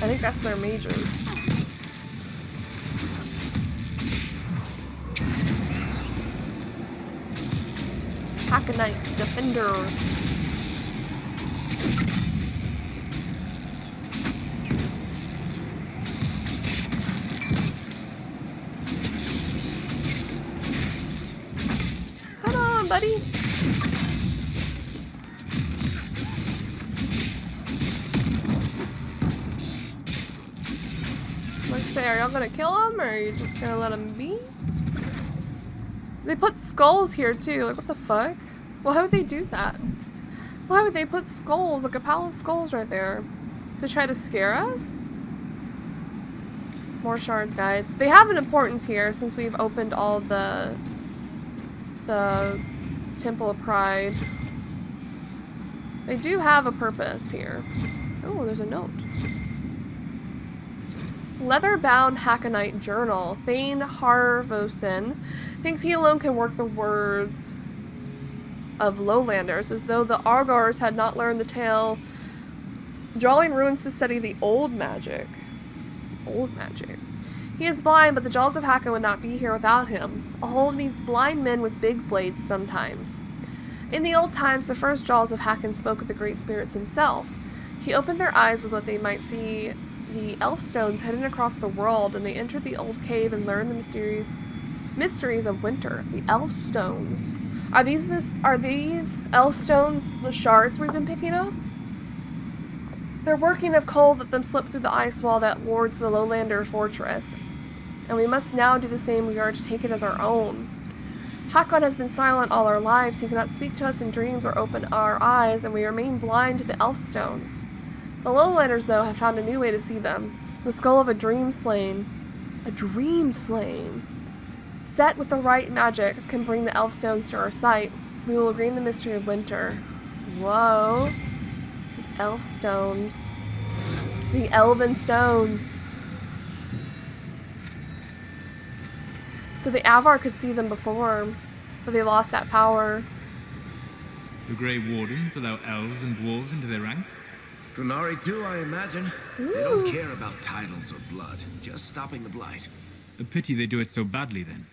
I think that's their mages. Hakonite Defender. Come on, buddy. Like, say, are y'all gonna kill him, or are you just gonna let him be? They put skulls here too. Like, what the fuck? Well, how would they do that? Why would they put skulls, like a pile of skulls right there? To try to scare us? More shards guides. They have an importance here since we've opened all the Temple of Pride. They do have a purpose here. Oh, there's a note. Leather-bound Hakonite journal. Thane Harvosen thinks he alone can work the words of lowlanders, as though the Argars had not learned the tale, drawing runes to study the old magic. Old magic. He is blind, but the jaws of Hakon would not be here without him. A hold needs blind men with big blades sometimes. In the old times, the first jaws of Hakon spoke of the great spirits himself. He opened their eyes with what they might see the elf stones hidden across the world, and they entered the old cave and learned the mysteries of winter. The elf stones. Are these elf stones the shards we've been picking up? Their working of cold let them slip through the ice wall that wards the Lowlander fortress, and we must now do the same. We are to take it as our own. Hakon has been silent all our lives. He cannot speak to us in dreams or open our eyes, and we remain blind to the elf stones. The Lowlanders, though, have found a new way to see them. The skull of a dream slain. A dream slain. Set with the right magics can bring the elf stones to our sight. We will gain the mystery of winter. Whoa. The elf stones. The elven stones. So the Avar could see them before, but they lost that power. The Grey Wardens allow elves and dwarves into their ranks? Drenari too, I imagine. Ooh. They don't care about titles or blood, just stopping the blight. A pity they do it so badly, then.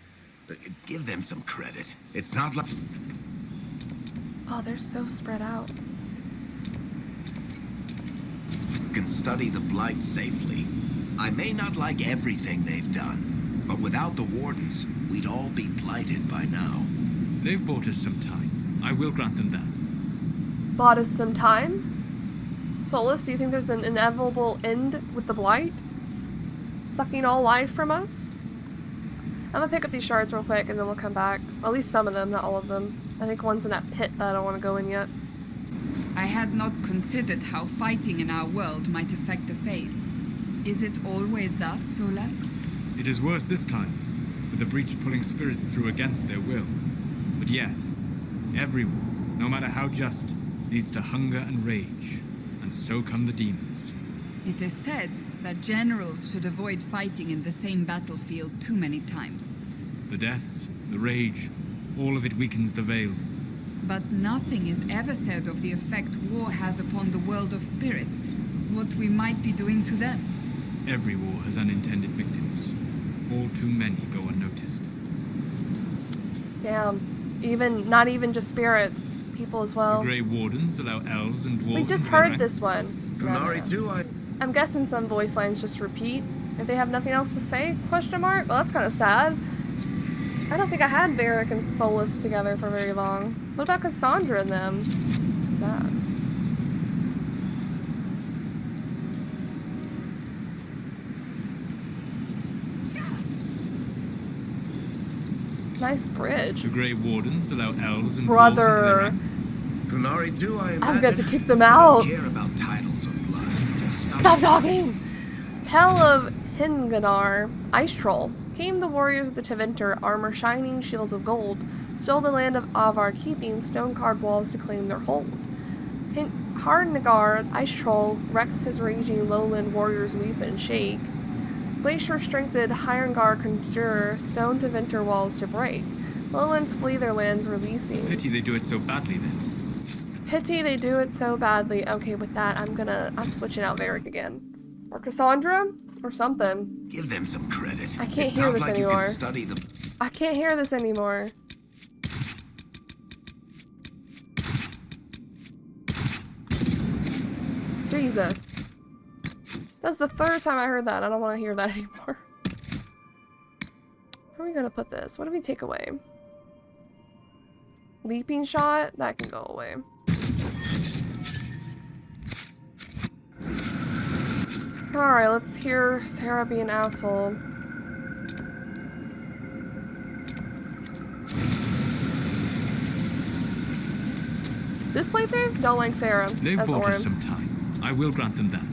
Give them some credit. It's not like... Oh, they're so spread out. Can study the blight safely. I may not like everything they've done, but without the wardens, we'd all be blighted by now. They've bought us some time. I will grant them that. Bought us some time? Solus, do you think there's an inevitable end with the blight? Sucking all life from us? I'm gonna pick up these shards real quick and then we'll come back. At least some of them, not all of them. I think one's in that pit that I don't want to go in yet. I had not considered how fighting in our world might affect the Fade. Is it always thus, Solas? It is worse this time, with the breach pulling spirits through against their will. But yes, every war, no matter how just, leads to hunger and rage, and so come the demons. It is said that generals should avoid fighting in the same battlefield too many times. The deaths, the rage, all of it weakens the veil. But nothing is ever said of the effect war has upon the world of spirits, what we might be doing to them. Every war has unintended victims. All too many go unnoticed. Damn. Not even just spirits, people as well. The Grey Wardens allow elves and dwarves. We just into their heard ranks. this one. Drenari too, I'm guessing some voice lines just repeat If they have nothing else to say? Question mark? Well, that's kind of sad. I don't think I had Varric and Solus together for very long. What about Cassandra and them? What's that? Nice bridge. The Grey Wardens allow elves and Brother. dwarves into their ranks. Kunari too, I imagine. I've got to kick them I out. don't care about titles or blood. Just Stop talking! Tell of Hinganar, Ice Troll. Came the warriors of the Tevinter, armor shining, shields of gold, stole the land of Avar, keeping stone-carved walls to claim their hold. Hardnagar, Ice Troll, wrecks his raging lowland warriors weep and shake. Glacier-strengthened Hirengar conjure stone Tevinter walls to break. Lowlands flee their lands releasing. Pity they do it so badly then. Pity they do it so badly. Okay, with that, I'm switching out Varric again. Or Cassandra? Or something. give them some credit. I can't It hear sounds this like you anymore. can study them. I can't hear this anymore. Jesus. That's the third time I heard that. I don't want to hear that anymore. Where are we gonna put this? What do we take away? Leaping shot? That can go away. Alright, let's hear Sarah be an asshole. This playthrough? Don't like Sarah. They've That's bought us Orin. some time. I will grant them that.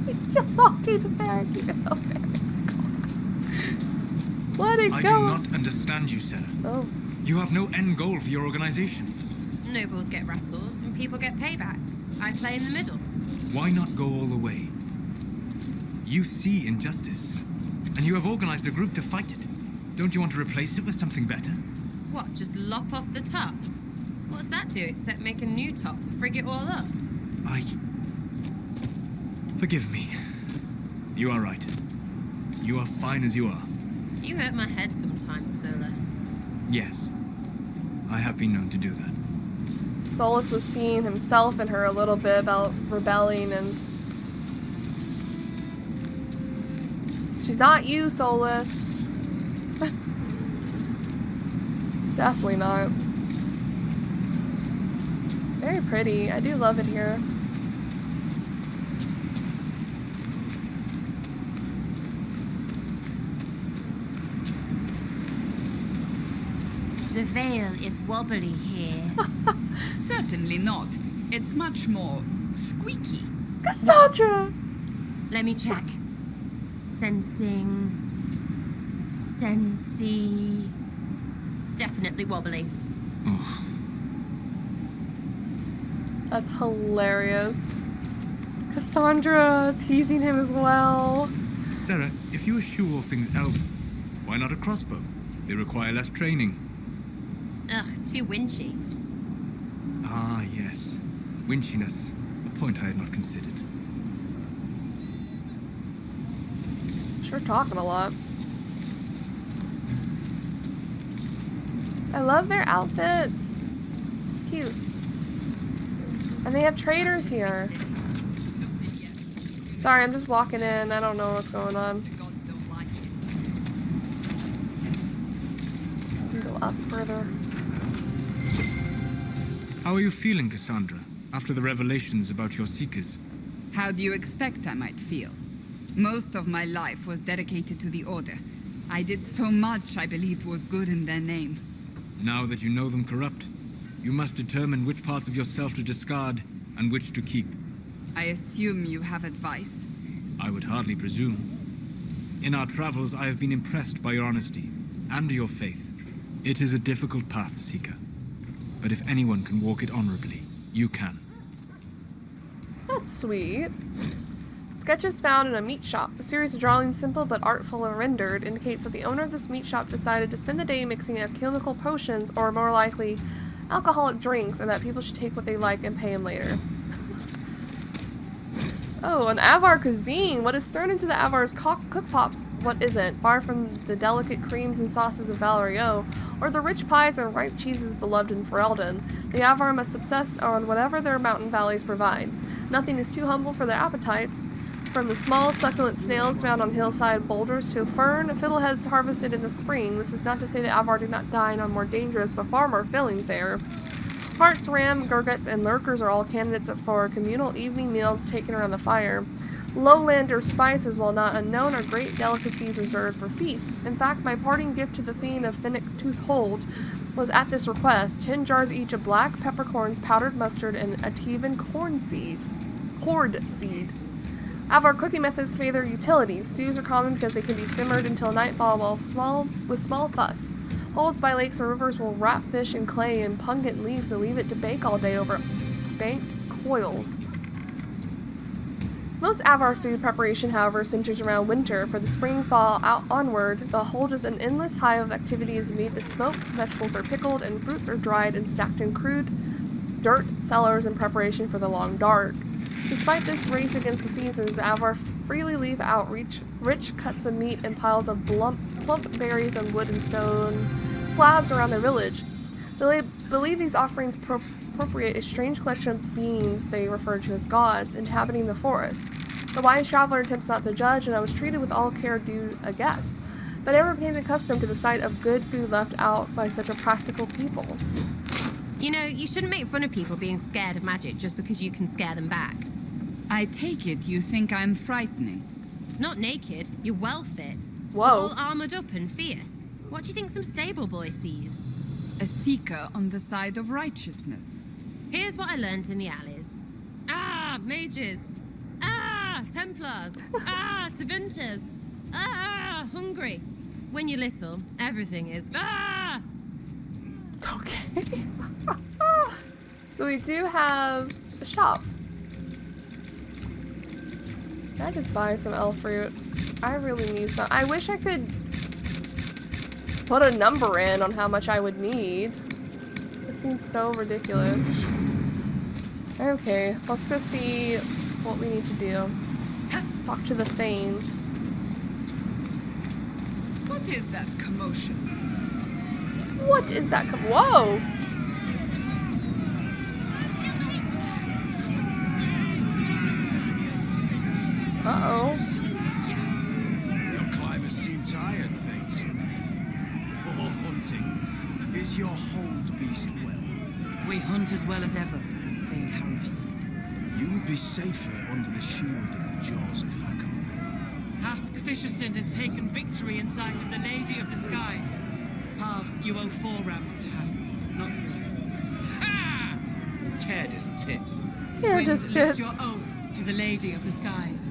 He's just talking to Barrick. You know, Barrick's gone. Let it I go. do not understand you, Sarah. Oh. You have no end goal for your organization. Nobles get rattled and people get payback. I play in the middle. Why not go all the way? You see injustice, and you have organized a group to fight it. Don't you want to replace it with something better? What, just lop off the top? What's that do except make a new top to frig it all up? Forgive me. You are right. You are fine as you are. You hurt my head sometimes, Solus. Yes. I have been known to do that. Solus was seeing himself in her a little bit about rebelling, and she's not you, Solus. Definitely not. Very pretty. I do love it here. The veil is wobbly here. Certainly not. It's much more squeaky. Cassandra! Let me check. Sensing. Sensey. Definitely wobbly. Oh. That's hilarious. Cassandra teasing him as well. Sarah, if you eschew all things elven, why not a crossbow? They require less training. Ugh, too winchy. Ah, yes. Winchiness. A point I had not considered. Sure talking a lot. I love their outfits. It's cute. And they have traders here. Sorry, I'm just walking in. I don't know what's going on. I can go up further. How are you feeling, Cassandra, after the revelations about your seekers? How do you expect I might feel? Most of my life was dedicated to the Order. I did so much I believed was good in their name. Now that you know them corrupt, you must determine which parts of yourself to discard and which to keep. I assume you have advice. I would hardly presume. In our travels, I have been impressed by your honesty and your faith. It is a difficult path, Seeker. But if anyone can walk it honorably, you can. That's sweet. Sketches found in a meat shop. A series of drawings, simple but artfully rendered, indicates that the owner of this meat shop decided to spend the day mixing alchemical potions, or more likely, alcoholic drinks, and that people should take what they like and pay him later. Oh, an Avar cuisine. What is thrown into the Avar's cookpots, what isn't? Far from the delicate creams and sauces of Valerio, or the rich pies and ripe cheeses beloved in Ferelden. The Avar must obsess on whatever their mountain valleys provide. Nothing is too humble for their appetites. From the small succulent snails found on hillside boulders to fern fiddleheads harvested in the spring, this is not to say that Avar did not dine on more dangerous but far more filling fare. Harts, ram, gurguts, and lurkers are all candidates for communal evening meals taken around the fire. Lowlander spices, while not unknown, are great delicacies reserved for feast. In fact, my parting gift to the Thane of Finnick Tooth Hold was at this request, 10 jars each of black peppercorns, powdered mustard, and a Tevan cord seed. Avar cooking methods favor utility. Stews are common because they can be simmered until nightfall with small fuss. Holds by lakes or rivers will wrap fish in clay and pungent leaves and leave it to bake all day over banked coils. Most Avar food preparation, however, centers around winter. For the spring, fall, out onward, the hold is an endless hive of activities. Meat is smoked, vegetables are pickled, and fruits are dried and stacked in crude dirt cellars in preparation for the long dark. Despite this race against the seasons, the Avar freely leave out rich cuts of meat and piles of plump berries on wood and stone slabs around their village. They believe these offerings appropriate a strange collection of beings they refer to as gods inhabiting the forest. The wise traveler attempts not to judge, and I was treated with all care due a guest, but I never became accustomed to the sight of good food left out by such a practical people. You know, you shouldn't make fun of people being scared of magic just because you can scare them back. I take it you think I'm frightening. Not naked, you're well fit. Whoa. All armored up and fierce. What do you think some stable boy sees? A seeker on the side of righteousness. Here's what I learned in the alleys. Ah, mages. Ah, templars. Ah, Tevinters. Ah, hungry. When you're little, everything is ah. Okay. So we do have a shop. Can I just buy some elf fruit? I really need some. I wish I could put a number in on how much I would need. It seems so ridiculous. Okay, let's go see what we need to do. Talk to the Thane. What is that commotion? What is that? Whoa! Uh-oh. Your climbers seem tired, thanks. Or hunting. Is your hold beast well? We hunt as well as ever, Thane Harrison. You would be safer under the shield of the jaws of Hakon. Hask Fisherson has taken victory in sight of the Lady of the Skies. Parv, you owe 4 rams to Hask, not 3. Ha! Thedas tits. Thedas tits. Lift your oaths to the Lady of the Skies,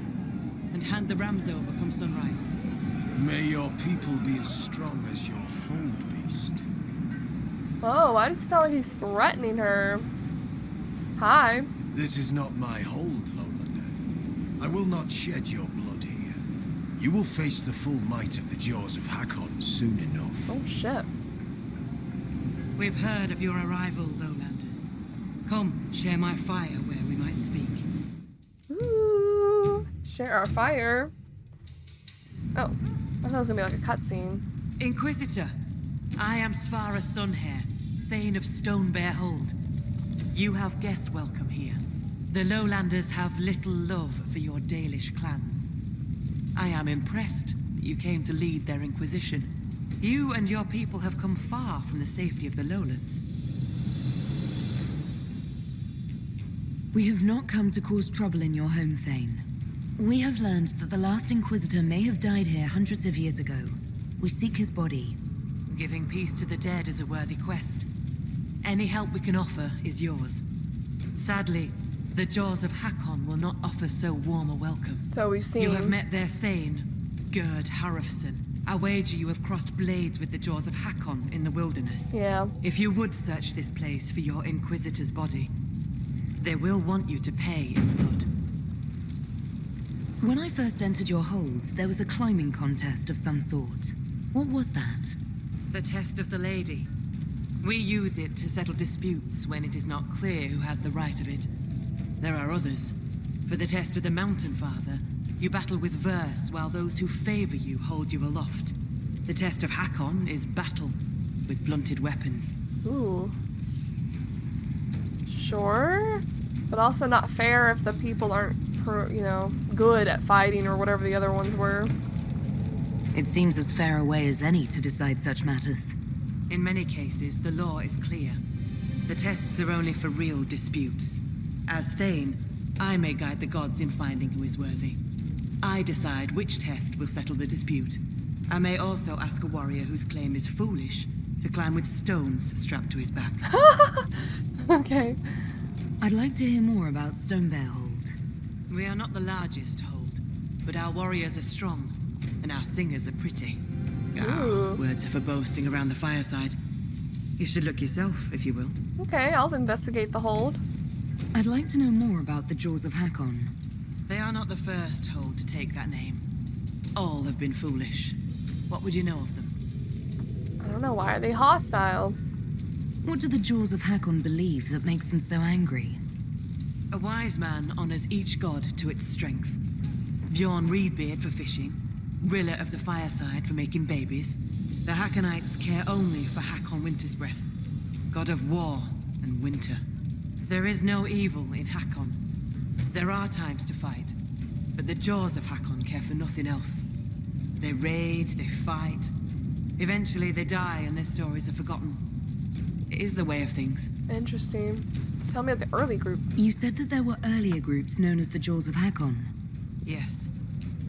and hand the rams over come sunrise. May your people be as strong as your hold beast. Oh, why does it sound like he's threatening her? Hi. This is not my hold, Lowlander. I will not shed your blood here. You will face the full might of the jaws of Hakon soon enough. Oh, shit. We've heard of your arrival, Lowlanders. Come, share my fire where we might speak. Ooh, share our fire. Oh, I thought it was gonna be like a cutscene. Inquisitor, I am Svara Sunhair, Thane of Stonebear Hold. You have guest welcome here. The Lowlanders have little love for your Dalish clans. I am impressed that you came to lead their Inquisition. You and your people have come far from the safety of the lowlands. We have not come to cause trouble in your home, Thane. We have learned that the last Inquisitor may have died here hundreds of years ago. We seek his body. Giving peace to the dead is a worthy quest. Any help we can offer is yours. Sadly, the jaws of Hakon will not offer so warm a welcome. So we've seen... You have met their Thane, Gerd Harrison. I wager you have crossed blades with the jaws of Hakon in the wilderness. Yeah. If you would search this place for your Inquisitor's body, they will want you to pay in blood. When I first entered your hold, there was a climbing contest of some sort. What was that? The test of the lady. We use it to settle disputes when it is not clear who has the right of it. There are others. For the test of the Mountain Father, you battle with verse while those who favor you hold you aloft. The test of Hakon is battle with blunted weapons. Ooh. Sure. But also not fair if the people aren't good at fighting or whatever the other ones were. It seems as fair a way as any to decide such matters. In many cases, the law is clear. The tests are only for real disputes. As Thane, I may guide the gods in finding who is worthy. I decide which test will settle the dispute. I may also ask a warrior whose claim is foolish to climb with stones strapped to his back. Okay. I'd like to hear more about Stonebear Hold. We are not the largest hold, but our warriors are strong, and our singers are pretty. Ooh. Words are for boasting around the fireside. You should look yourself, if you will. Okay, I'll investigate the hold. I'd like to know more about the Jaws of Hakon. They are not the first hold to take that name. All have been foolish. What would you know of them? I don't know, why are they hostile? What do the Jaws of Hakon believe that makes them so angry? A wise man honors each god to its strength. Bjorn Reedbeard for fishing, Rilla of the Fireside for making babies. The Hakonites care only for Hakon Wintersbreath, god of war and winter. There is no evil in Hakon. There are times to fight, but the Jaws of Hakon care for nothing else. They raid, they fight. Eventually they die and their stories are forgotten. It is the way of things. Interesting. Tell me of the early group. You said that there were earlier groups known as the Jaws of Hakon. Yes.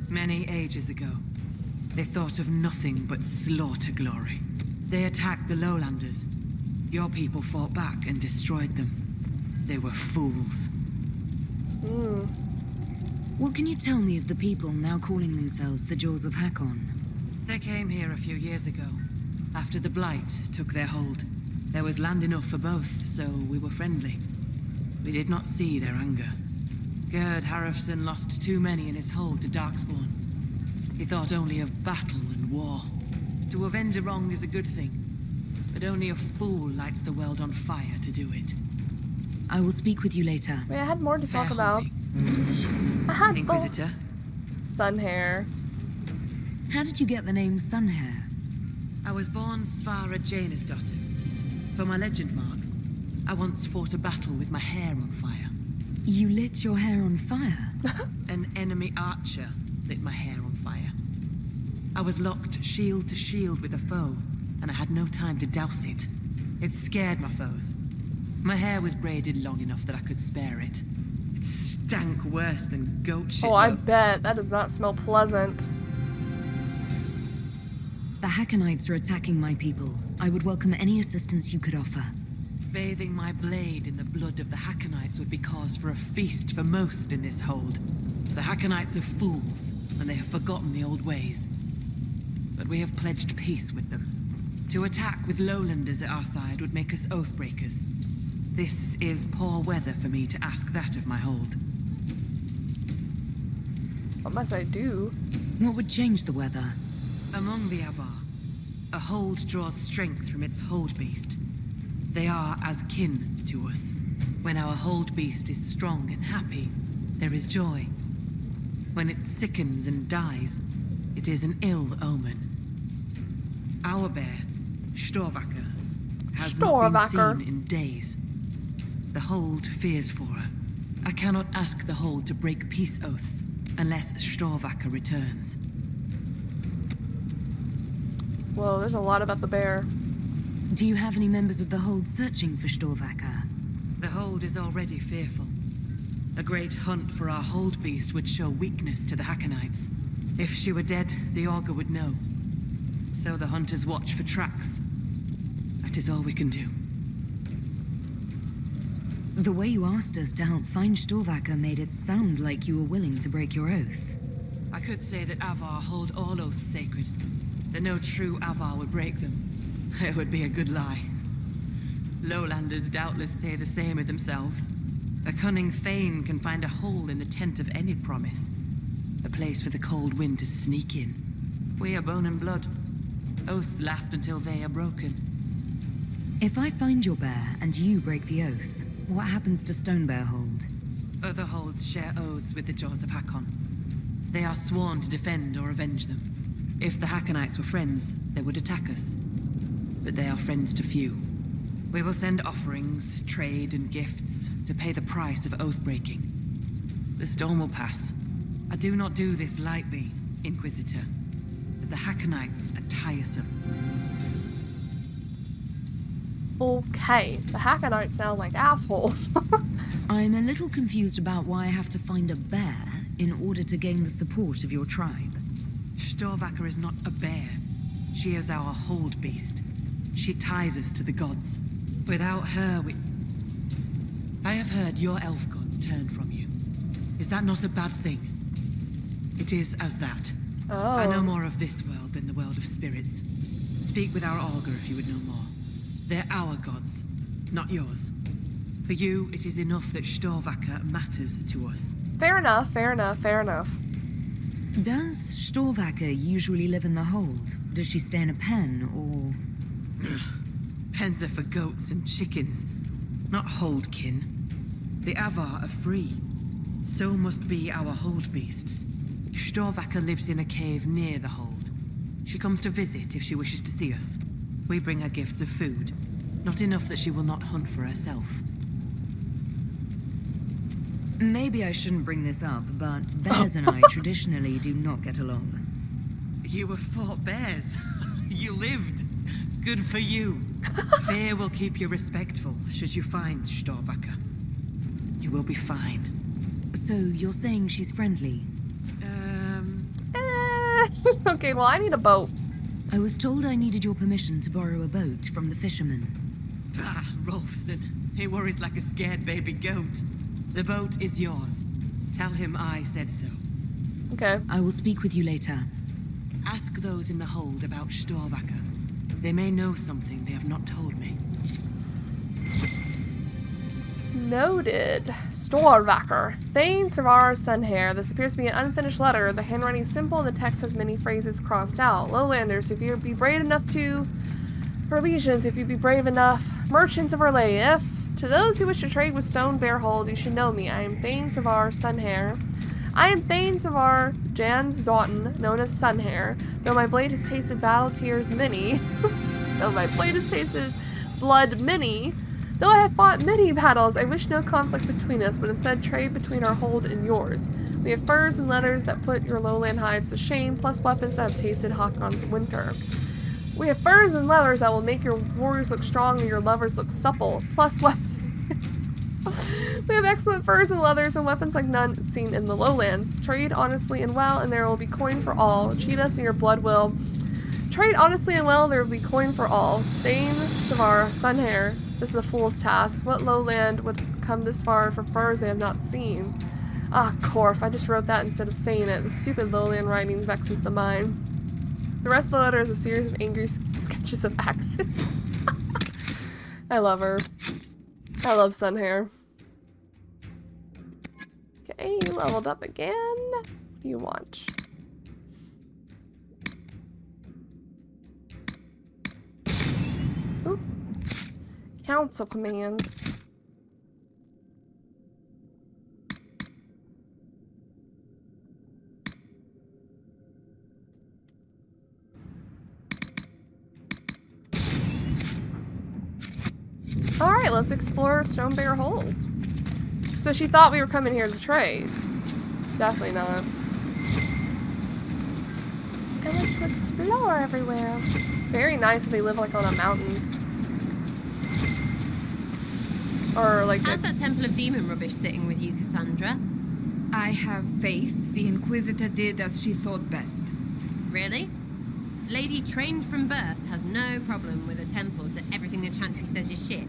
Many ages ago. They thought of nothing but slaughter glory. They attacked the lowlanders. Your people fought back and destroyed them. They were fools. What can you tell me of the people now calling themselves the Jaws of Hakon? They came here a few years ago, after the Blight took their hold. There was land enough for both, so we were friendly. We did not see their anger. Gerd Harrofson lost too many in his hold to Darkspawn. He thought only of battle and war. To avenge a wrong is a good thing, but only a fool lights the world on fire to do it. I will speak with you later. Wait, I had more to talk Fair about. hunting. I had Inquisitor? sun hair. How did you get the name Sunhair? I was born Svara Jaina's daughter. For my legend mark, I once fought a battle with my hair on fire. You lit your hair on fire? An enemy archer lit my hair on fire. I was locked shield to shield with a foe, and I had no time to douse it. It scared my foes. My hair was braided long enough that I could spare it. It stank worse than goat shit. Oh, I though. bet. That does not smell pleasant. The Hakonites are attacking my people. I would welcome any assistance you could offer. Bathing my blade in the blood of the Hakonites would be cause for a feast for most in this hold. The Hakonites are fools, and they have forgotten the old ways. But we have pledged peace with them. To attack with lowlanders at our side would make us oathbreakers. This is poor weather for me to ask that of my hold. What must I do? What would change the weather? Among the Avar, a hold draws strength from its hold beast. They are as kin to us. When our hold beast is strong and happy, there is joy. When it sickens and dies, it is an ill omen. Our bear, Storvacker, has not been Storvacker. seen in days. The hold fears for her. I cannot ask the hold to break peace oaths unless Storvacker returns. Whoa, there's a lot about the bear. Do you have any members of the hold searching for Storvacker? The hold is already fearful. A great hunt for our hold beast would show weakness to the Hakonites. If she were dead, the augur would know. So the hunters watch for tracks. That is all we can do. The way you asked us to help find Storvacker made it sound like you were willing to break your oath. I could say that Avar hold all oaths sacred, that no true Avar would break them. It would be a good lie. Lowlanders doubtless say the same of themselves. A cunning Thane can find a hole in the tent of any promise. A place for the cold wind to sneak in. We are bone and blood. Oaths last until they are broken. If I find your bear and you break the oath, what happens to Stonebear Hold? Other holds share oaths with the Jaws of Hakon. They are sworn to defend or avenge them. If the Hakonites were friends, they would attack us. But they are friends to few. We will send offerings, trade, and gifts to pay the price of oath-breaking. The storm will pass. I do not do this lightly, Inquisitor. But the Hackonites are tiresome. Okay, the Hackonites sound like assholes. I'm a little confused about why I have to find a bear in order to gain the support of your tribe. Storvacker is not a bear. She is our hold beast. She ties us to the gods. Without her, I have heard your elf gods turned from you. Is that not a bad thing? It is as that. Oh. I know more of this world than the world of spirits. Speak with our augur if you would know more. They're our gods, not yours. For you, it is enough that Storvacker matters to us. Fair enough, fair enough, fair enough. Does Storvacker usually live in the hold? Does she stay in a pen, or...? Pens are for goats and chickens, not holdkin. The Avar are free. So must be our hold beasts. Storvacker lives in a cave near the hold. She comes to visit if she wishes to see us. We bring her gifts of food. Not enough that she will not hunt for herself. Maybe I shouldn't bring this up, but bears and I traditionally do not get along. You have fought bears. You lived. Good for you. Fear will keep you respectful should you find Storvacker. You will be fine. So you're saying she's friendly? Okay, well, I need a boat. I was told I needed your permission to borrow a boat from the fisherman. Bah, Rolfston. He worries like a scared baby goat. The boat is yours. Tell him I said so. Okay. I will speak with you later. Ask those in the hold about Storvacker. They may know something they have not told me. Noted. Storvacker. Thane Savara's Sunhair. This appears to be an unfinished letter. The handwriting is simple and the text has many phrases crossed out. Lowlanders, if you be brave enough to... For legions, if you be brave enough. Merchants of Orlais, if... To those who wish to trade with Stone Bearhold, you should know me. I am Thane Savar Sunhair. I am Thane Savar Jans Doughton, known as Sunhair. Though my blade has tasted battle tears many... Though my blade has tasted blood many... Though I have fought many battles, I wish no conflict between us, but instead trade between our hold and yours. We have furs and leathers that put your lowland hides to shame, plus weapons that have tasted Hakon's winter. We have furs and leathers that will make your warriors look strong and your lovers look supple, plus weapons. We have excellent furs and leathers and weapons like none seen in the lowlands. Trade honestly and well, and there will be coin for all. Cheat us and your blood will. Trade honestly and well, there will be coin for all. Thane, Shavar, Sunhair. This is a fool's task. What lowland would come this far for furs they have not seen? Ah, Corf, I just wrote that instead of saying it. The stupid lowland writing vexes the mind. The rest of the letter is a series of angry sketches of axes. I love her. I love Sunhair. Okay, you leveled up again. What do you want? Oop. Council commands. Alright, let's explore Stonebear Hold. So she thought we were coming here to trade. Definitely not. I want to explore everywhere. Very nice if they live like on a mountain. Or like How's that Temple of Demon rubbish sitting with you, Cassandra? I have faith the Inquisitor did as she thought best. Really? Lady trained from birth has no problem with a temple to everything the Chantry says is shit.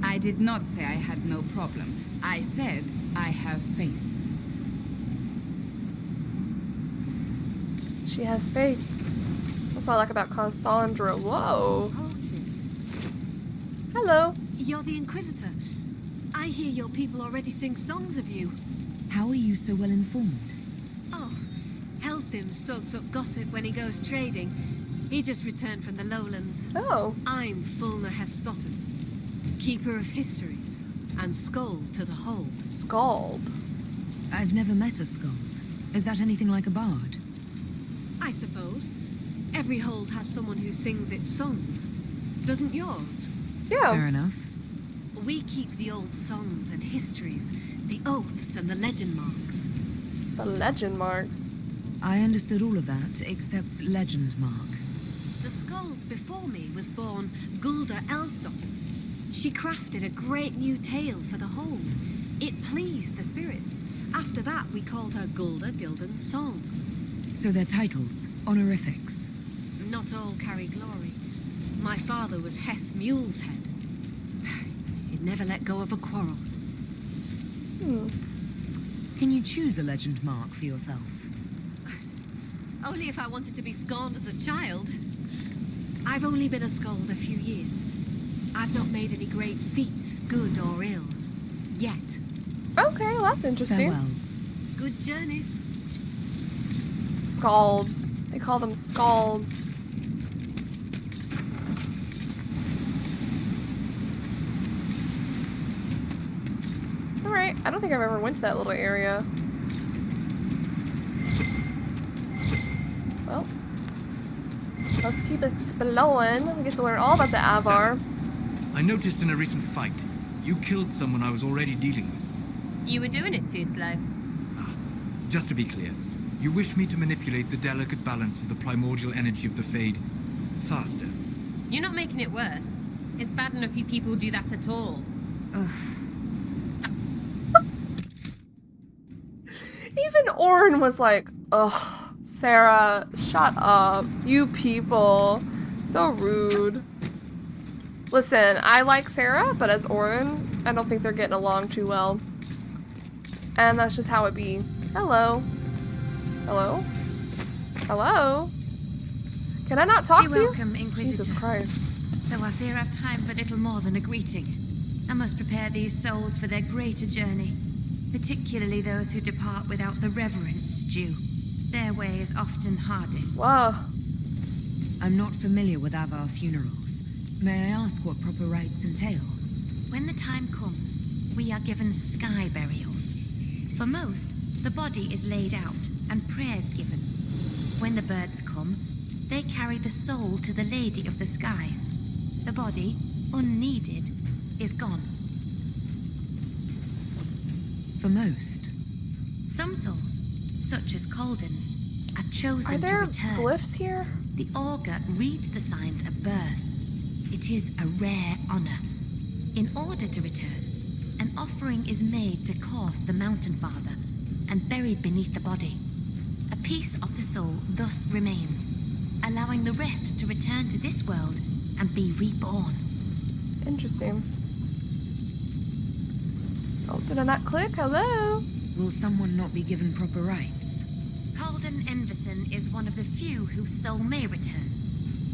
I did not say I had no problem. I said I have faith. she has faith. That's what I like about Cassandra. Whoa. Hello. You're the Inquisitor. I hear your people already sing songs of you. How are you so well informed? Oh, Hellstim soaks up gossip when he goes trading. He just returned from the lowlands. Oh. I'm Fulna Hethstotton, keeper of histories, and Skald to the hold. Skald? I've never met a Skald. Is that anything like a bard? I suppose. Every hold has someone who sings its songs. Doesn't yours? Yeah. Fair enough. We keep the old songs and histories, the oaths and the legend marks. The legend marks. I understood all of that, except legend mark. The skald before me was born Gulda Elsdotter. She crafted a great new tale for the hold. It pleased the spirits. After that, we called her Gulda Gildan's Song. So they're titles, honorifics. Not all carry glory. My father was Heth Mule's head. He'd never let go of a quarrel. Can you choose a legend mark for yourself? Only if I wanted to be scorned as a child. I've only been a skald a few years. I've not made any great feats, good or ill. Yet. Okay, well, that's interesting. Farewell. Good journeys. Scald. They call them scalds. Alright, I don't think I've ever went to that little area. Well, let's keep exploring. We get to learn all about the Avar. I noticed in a recent fight, you killed someone I was already dealing with. You were doing it too slow. Just to be clear, you wish me to manipulate the delicate balance of the primordial energy of the Fade faster. You're not making it worse. It's bad enough you people do that at all. Ugh. Even Orin was like, ugh, Sarah, shut up. You people. So rude. Listen, I like Sarah, but as Orin, I don't think they're getting along too well. And that's just how it be. Hello. Hello? Hello? Can I not talk Be to you? welcome, Inquisitor. Jesus Christ. Though I fear I've time for little more than a greeting. I must prepare these souls for their greater journey, particularly those who depart without the reverence due. Their way is often hardest. Wow. I'm not familiar with Avar funerals. May I ask what proper rites entail? When the time comes, we are given sky burials. For most, the body is laid out and prayers given. When the birds come, they carry the soul to the Lady of the Skies. The body, unneeded, is gone. For most. Some souls, such as Calden's, are chosen Are there to return. glyphs here? The augur reads the signs at birth. It is a rare honor. In order to return, an offering is made to Korth the Mountain Father and buried beneath the body. A piece of the soul thus remains, allowing the rest to return to this world and be reborn. Interesting. Oh, did I not click? Hello? Will someone not be given proper rites? Calden Enverson is one of the few whose soul may return.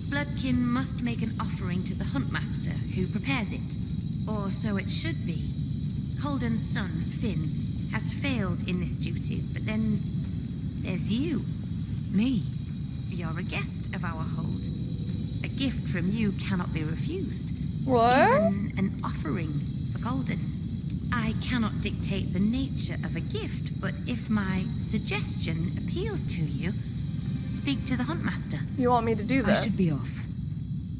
Bloodkin must make an offering to the Huntmaster, who prepares it. Or so it should be. Calden's son, Finn, has failed in this duty, but then there's you. Me? You're a guest of our hold. A gift from you cannot be refused. What? Even an offering for Calden. I cannot dictate the nature of a gift, but if my suggestion appeals to you, speak to the Huntmaster. You want me to do this? I should be off.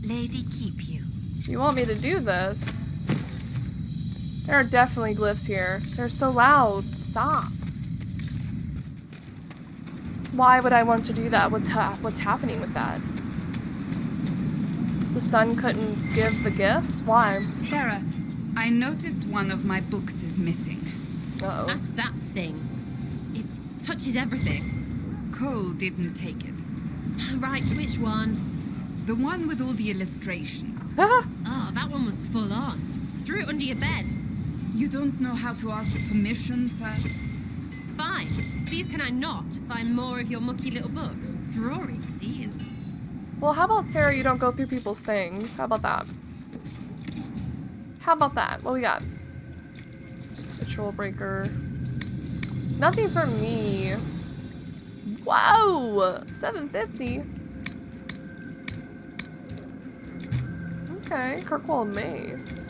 Lady keep you. You want me to do this? There are definitely glyphs here. They're so loud. Stop. Why would I want to do that? What's happening with that? The sun couldn't give the gift? Why? Sarah, I noticed one of my books is missing. Uh-oh. Ask that thing. It touches everything. Cole didn't take it. Right, which one? The one with all the illustrations. Oh, that one was full on. Threw it under your bed. You don't know how to ask permission first? Fine. Please can I not find more of your mucky little books? Drawings, ew. Well, how about, Sarah, you don't go through people's things? How about that? How about that? What we got? Ritual breaker. Nothing for me. Whoa! 750. Okay, Kirkwall Mace.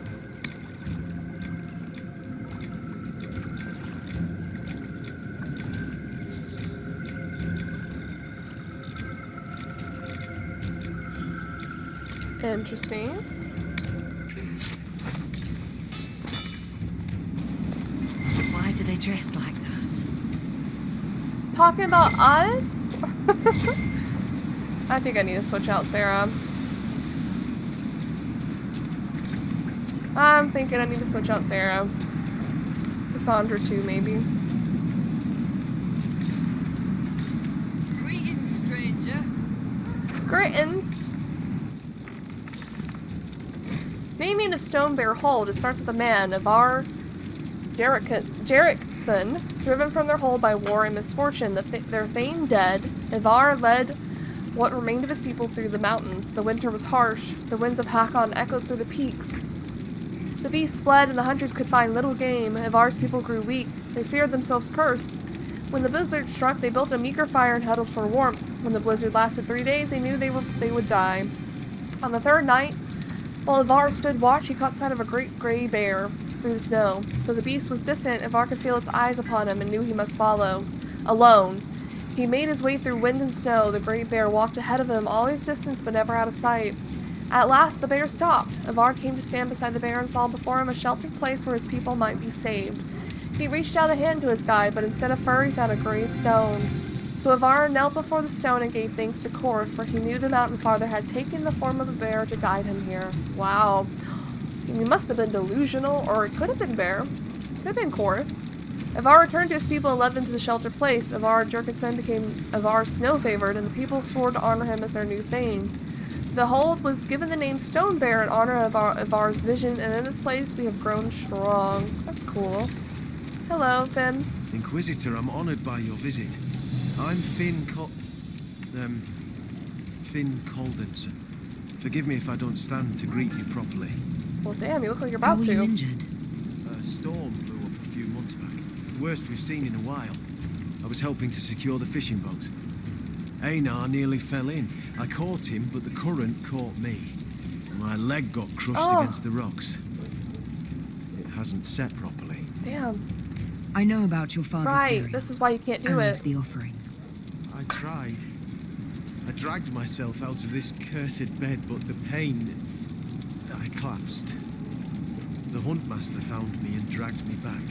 Interesting. dress like that? Talking about us? I think I need to switch out Sarah. I'm thinking I need to switch out Sarah. Cassandra too, maybe. Greetings, stranger. Greetings. Naming of Stone Bear Hold. It starts with a man, Ivar Jerrickson, driven from their hold by war and misfortune. Their thane dead, Ivar led what remained of his people through the mountains. The winter was harsh. The winds of Hakon echoed through the peaks. The beasts fled, and the hunters could find little game. Ivar's people grew weak. They feared themselves cursed. When the blizzard struck, they built a meager fire and huddled for warmth. When the blizzard lasted 3 days, they knew they would die. On the third night, while Ivar stood watch, he caught sight of a great gray bear through the snow. Though the beast was distant, Ivar could feel its eyes upon him and knew he must follow. Alone. He made his way through wind and snow. The great bear walked ahead of him, always distant but never out of sight. At last, the bear stopped. Ivar came to stand beside the bear and saw before him a sheltered place where his people might be saved. He reached out a hand to his guide, but instead of fur, he found a gray stone. So Ivar knelt before the stone and gave thanks to Korth, for he knew the mountain father had taken the form of a bear to guide him here. Wow. He must have been delusional, or it could have been bear. Could have been Korth. Ivar returned to his people and led them to the sheltered place. Ivar Jerrickson became Ivar's snow favored, and the people swore to honor him as their new thane. The hold was given the name Stone Bear in honor of Ivar's vision, and in this place we have grown strong. That's cool. Hello, Finn. Inquisitor, I'm honored by your visit. I'm Finn Coldenson. Forgive me if I don't stand to greet you properly. Well, damn, you look like you're about to. How were you injured? A storm blew up a few months back. It's the worst we've seen in a while. I was helping to secure the fishing boat. Einar nearly fell in. I caught him, but the current caught me. My leg got crushed against the rocks. It hasn't set properly. Damn. I know about your father's burial. Right, this is why you can't do it. The offering. I tried. I dragged myself out of this cursed bed, but the pain... I collapsed. The huntmaster found me and dragged me back.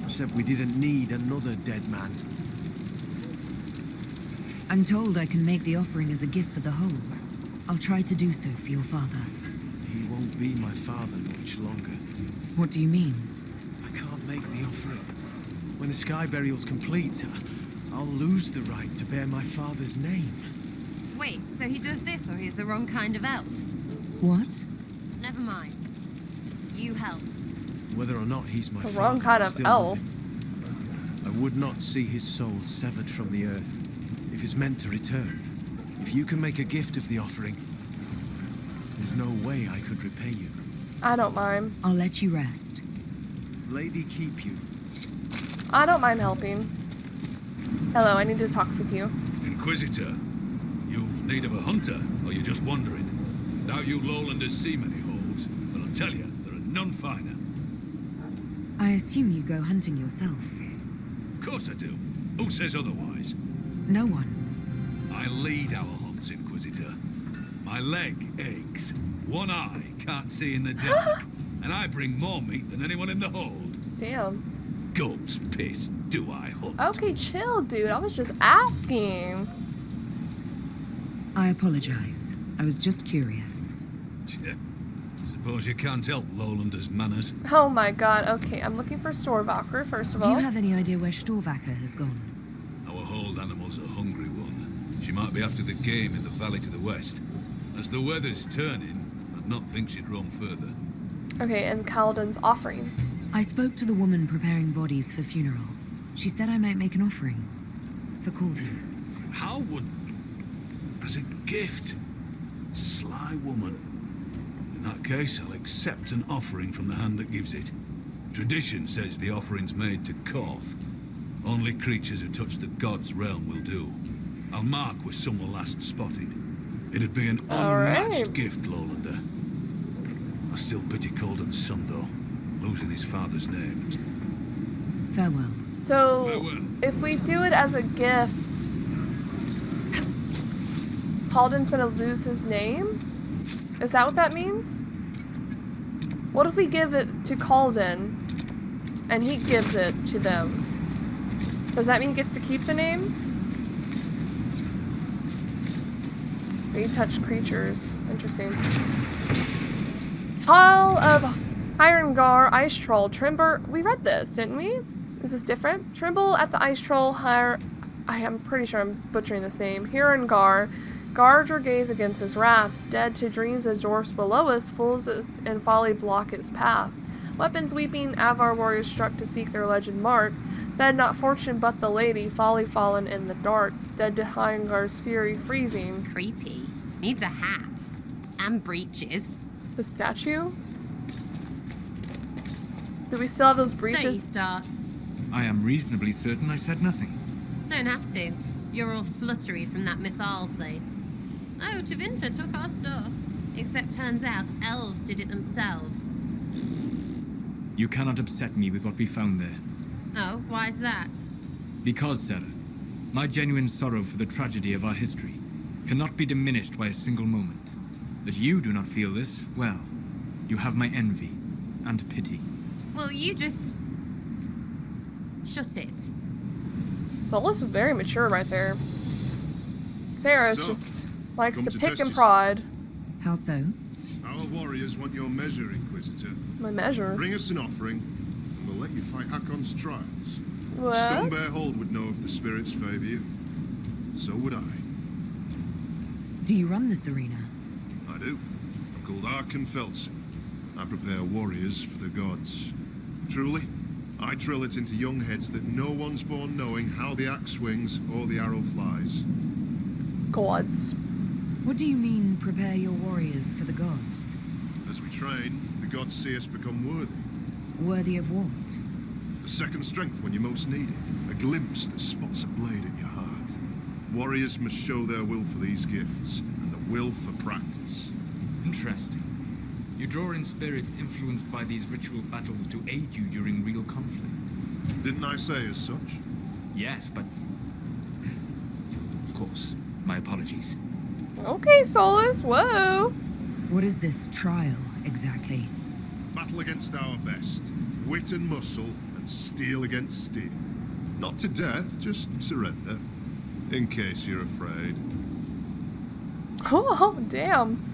Said we didn't need another dead man. I'm told I can make the offering as a gift for the hold. I'll try to do so for your father. He won't be my father much longer. What do you mean? I can't make the offering. When the sky burial's complete, I'll lose the right to bear my father's name. Wait, so he does this, or he's the wrong kind of elf? What? Never mind. You help. Whether or not he's my The father, wrong kind I'm of still elf. living. I would not see his soul severed from the earth if it's meant to return. If you can make a gift of the offering, there's no way I could repay you. I don't mind. I'll let you rest. Lady keep you. I don't mind helping. Hello, I need to talk with you. Inquisitor, you've need of a hunter, or you're just wandering? Doubt you lowlanders see many holds, but I'll tell you, there are none finer. I assume you go hunting yourself. Of course I do. Who says otherwise? No one. I lead our hunts, Inquisitor. My leg aches. One eye can't see in the dark. And I bring more meat than anyone in the hold. Damn. Goat's piss, do I hunt? Okay, chill, dude. I was just asking. I apologize. I was just curious. Suppose you can't help lowlanders' manners. Oh my god. Okay, I'm looking for Storvaker, first of all. Do you have any idea where Storvaker has gone? Our hold animal's a hungry one. She might be after the game in the valley to the west. As the weather's turning, I'd not think she'd roam further. Okay, and Kaladin's offering. I spoke to the woman preparing bodies for funeral. She said I might make an offering. For Calden. How would... as a gift? Sly woman. In that case, I'll accept an offering from the hand that gives it. Tradition says the offering's made to Korth. Only creatures who touch the god's realm will do. I'll mark where some were last spotted. It'd be an unmatched gift, Lowlander. I still pity Calden's son, though, losing his father's name. Farewell. So, if we do it as a gift, Calden's gonna lose his name? Is that what that means? What if we give it to Calden and he gives it to them. Does that mean he gets to keep the name? They touch creatures. Interesting. Tile of Irongar, Ice Troll, Trimble. We read this, didn't we? Is this different? Trimble at the Ice Troll, I am pretty sure I'm butchering this name. Hirangar, guard your gaze against his wrath. Dead to dreams as dwarfs below us, fools and folly block his path. Weapons weeping, Avar warriors struck to seek their legend mark. Fed not fortune but the lady, folly fallen in the dark. Dead to Hirangar's fury freezing. Creepy. Needs a hat. And breeches. The statue? Do we still have those breeches? Don't you start. I am reasonably certain I said nothing. Don't have to. You're all fluttery from that Mythal place. Oh, Tevinter took our stuff. Except turns out elves did it themselves. You cannot upset me with what we found there. Oh, why's that? Because, Sarah, my genuine sorrow for the tragedy of our history cannot be diminished by a single moment. That you do not feel this, well, you have my envy and pity. Well, you just... shut it. Solus was very mature right there. Sarah just likes to pick and us. prod. How so? Our warriors want your measure, Inquisitor. My measure? Bring us an offering, and we'll let you fight Hakon's trials. What? Stonebear Hold would know if the spirits favor you. So would I. Do you run this arena? I do. I'm called Darken. I prepare warriors for the gods. Truly, I drill it into young heads that no one's born knowing how the axe swings or the arrow flies. Gods. What do you mean, prepare your warriors for the gods? As we train, the gods see us become worthy. Worthy of what? A second strength when you most need it. A glimpse that spots a blade in your heart. Warriors must show their will for these gifts, and the will for practice. Interesting. You draw in spirits influenced by these ritual battles to aid you during real conflict. Didn't I say as such? Yes, but... Of course. My apologies. Okay, Solus, whoa. What is this trial, exactly? Battle against our best. Wit and muscle, and steel against steel. Not to death, just surrender. In case you're afraid. Oh, damn.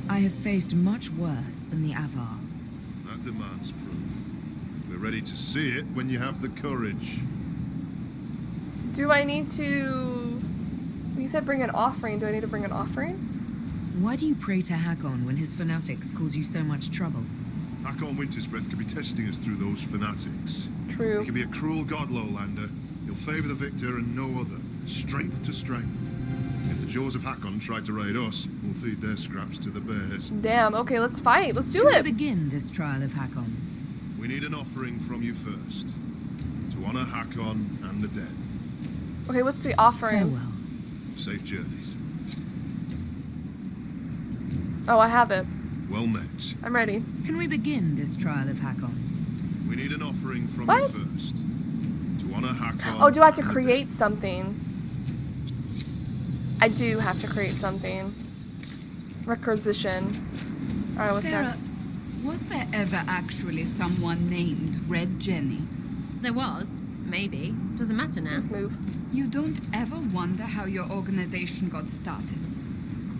I have faced much worse than the Avar. That demands proof. We're ready to see it when you have the courage. Do I need to... You said bring an offering. Do I need to bring an offering? Why do you pray to Hakon when his fanatics cause you so much trouble? Hakon Wintersbreath could be testing us through those fanatics. True. He can be a cruel god, Lowlander. He'll favor the victor and no other. Strength to strength. If the jaws of Hakon try to raid us, we'll feed their scraps to the bears. Damn, okay, let's fight. Let's do Can it. we begin this trial of Hakon? We need an offering from you first. To honor Hakon and the dead. Okay, what's the offering? Farewell. Safe journeys. Oh, I have it. Well met. I'm ready. Can we begin this trial of Hakon? We need an offering from What? you first. To honor Hakon. Oh, do I have to and the create something? I do have to create something. Requisition. Alright, what's Sarah, that? was there ever actually someone named Red Jenny? There was. Maybe. Doesn't matter now. Let's move. You don't ever wonder how your organization got started?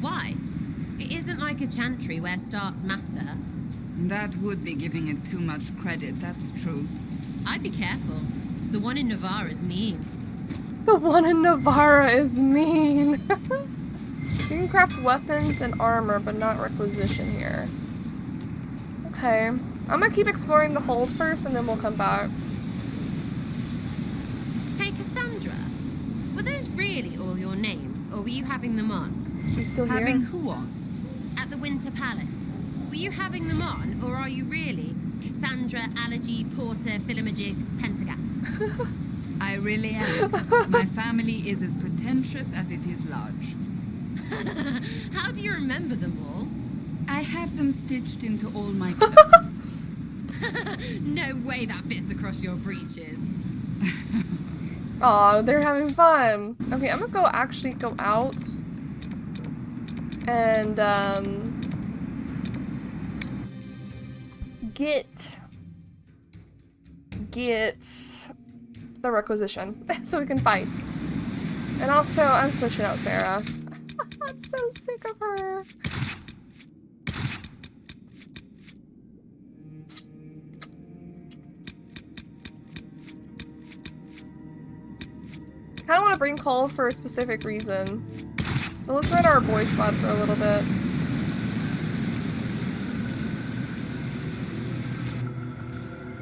Why? It isn't like a chantry where starts matter. That would be giving it too much credit, that's true. I'd be careful. The one in Navarre is mean. The one in Navarra is mean. You can craft weapons and armor, but not requisition here. Okay. I'm gonna keep exploring the hold first, and then we'll come back. Hey, Cassandra. Were those really all your names, or were you having them on? You still here? Having who on? At the Winter Palace. Were you having them on, or are you really Cassandra, Allergy, Porter, Philomagic, Pentagast? I really am. My family is as pretentious as it is large. How do you remember them all? I have them stitched into all my clothes. No way that fits across your breeches. Aw, they're having fun. Okay, I'm gonna actually go out. And, get get the requisition so we can fight. And also, I'm switching out Sarah. I'm so sick of her. I kind of want to bring Cole for a specific reason. So let's run our boy squad for a little bit.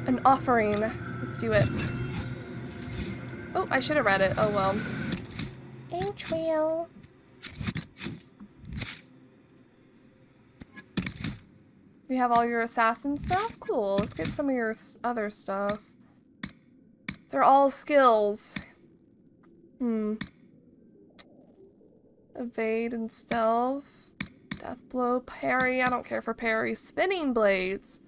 An offering. Let's do it. Oh, I should have read it. Oh well. Intro. You have all your assassin stuff? Cool. Let's get some of your other stuff. They're all skills. Evade and stealth. Death blow, parry. I don't care for parry. Spinning blades.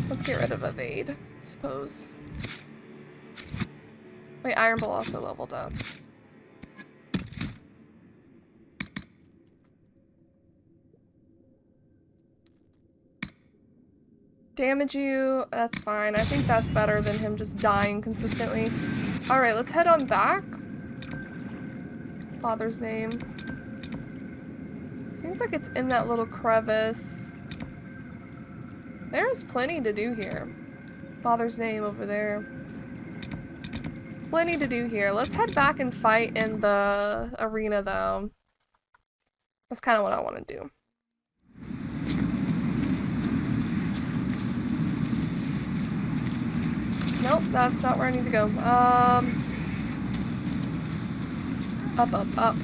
Let's get rid of evade, I suppose. Wait, Iron Bull also leveled up. Damage you, that's fine. I think that's better than him just dying consistently. Alright, let's head on back. Father's name. Seems like it's in that little crevice. There's plenty to do here. Father's name over there. Plenty to do here. Let's head back and fight in the arena though. That's kind of what I want to do. Nope, that's not where I need to go. Up, up, up.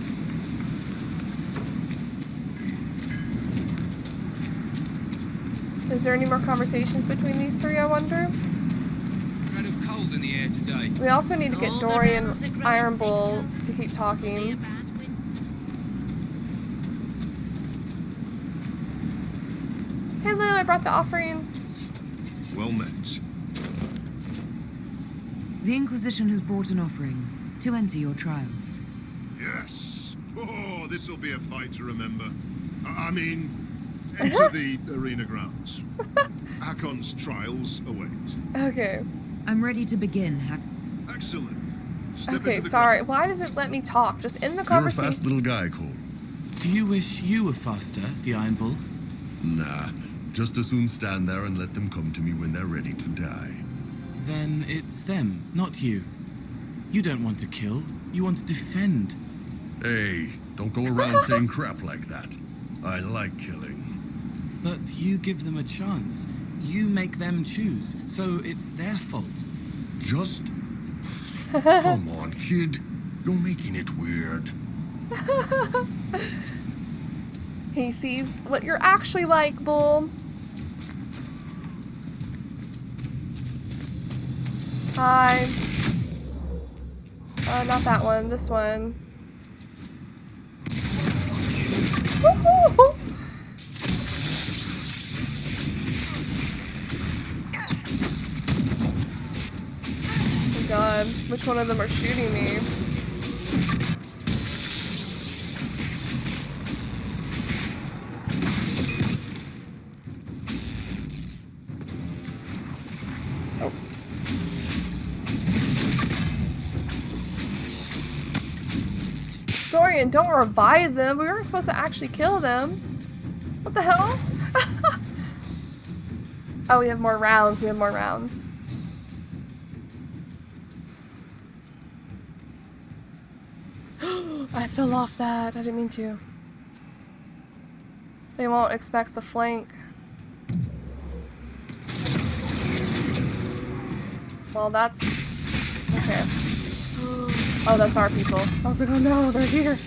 Is there any more conversations between these three, I wonder? Kind of cold in the air today. We also need to get Dory and Iron Bull to keep talking. Hello, I brought the offering. Well met. The Inquisition has brought an offering to enter your trials. Yes. Oh, this'll be a fight to remember. I mean, enter the arena grounds. Hakon's trials await. Okay. I'm ready to begin, Excellent. Step Okay, into the sorry. Why does it let me talk? Just in the conversation. You're a fast little guy, Cole. Do you wish you were faster, the Iron Bull? Nah. Just as soon stand there and let them come to me when they're ready to die. Then it's them, not you. You don't want to kill, you want to defend. Hey, don't go around saying crap like that. I like killing. But you give them a chance. You make them choose, so it's their fault. Just... Come on, kid. You're making it weird. He sees what you're actually like, Bull. Hi. Not that one. This one. Woohoo! Oh god, which one of them are shooting me? Oh. Dorian, don't revive them. We weren't supposed to actually kill them. What the hell? Oh, we have more rounds. We have more rounds. I fell off that. I didn't mean to. They won't expect the flank. Well, that's... okay. Oh, that's our people. I was like, oh no, they're here.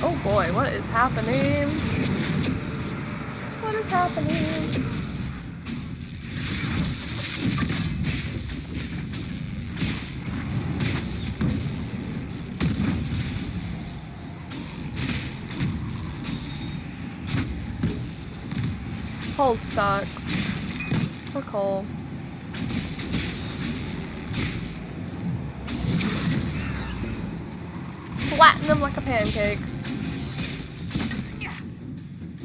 Oh boy, what is happening? What is happening? Cole's stuck. Poor Cole. Flatten him like a pancake.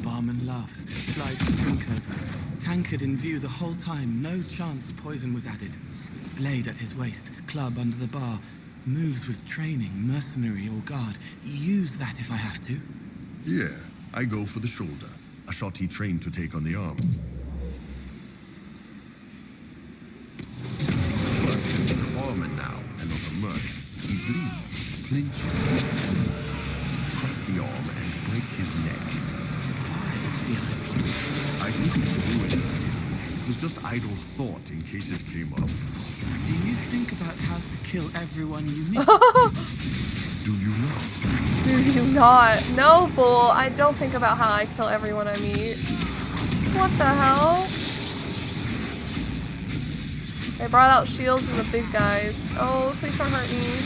Barman laughs, slides the drink over. Tankard in view the whole time, no chance poison was added. Blade at his waist, club under the bar. Moves with training, mercenary or guard. Use that if I have to. Yeah, I go for the shoulder. A shot he trained to take on the arm. But it's an Orman now, and not a merc. He bleeds, clinches. Strike the arm and break his neck. I didn't do it. It was just idle thought in case it came up. Do you think about how to kill everyone you meet? Do you not? Do you not? No, bull. I don't think about how I kill everyone I meet. What the hell? They brought out shields and the big guys. Oh, please don't hurt me.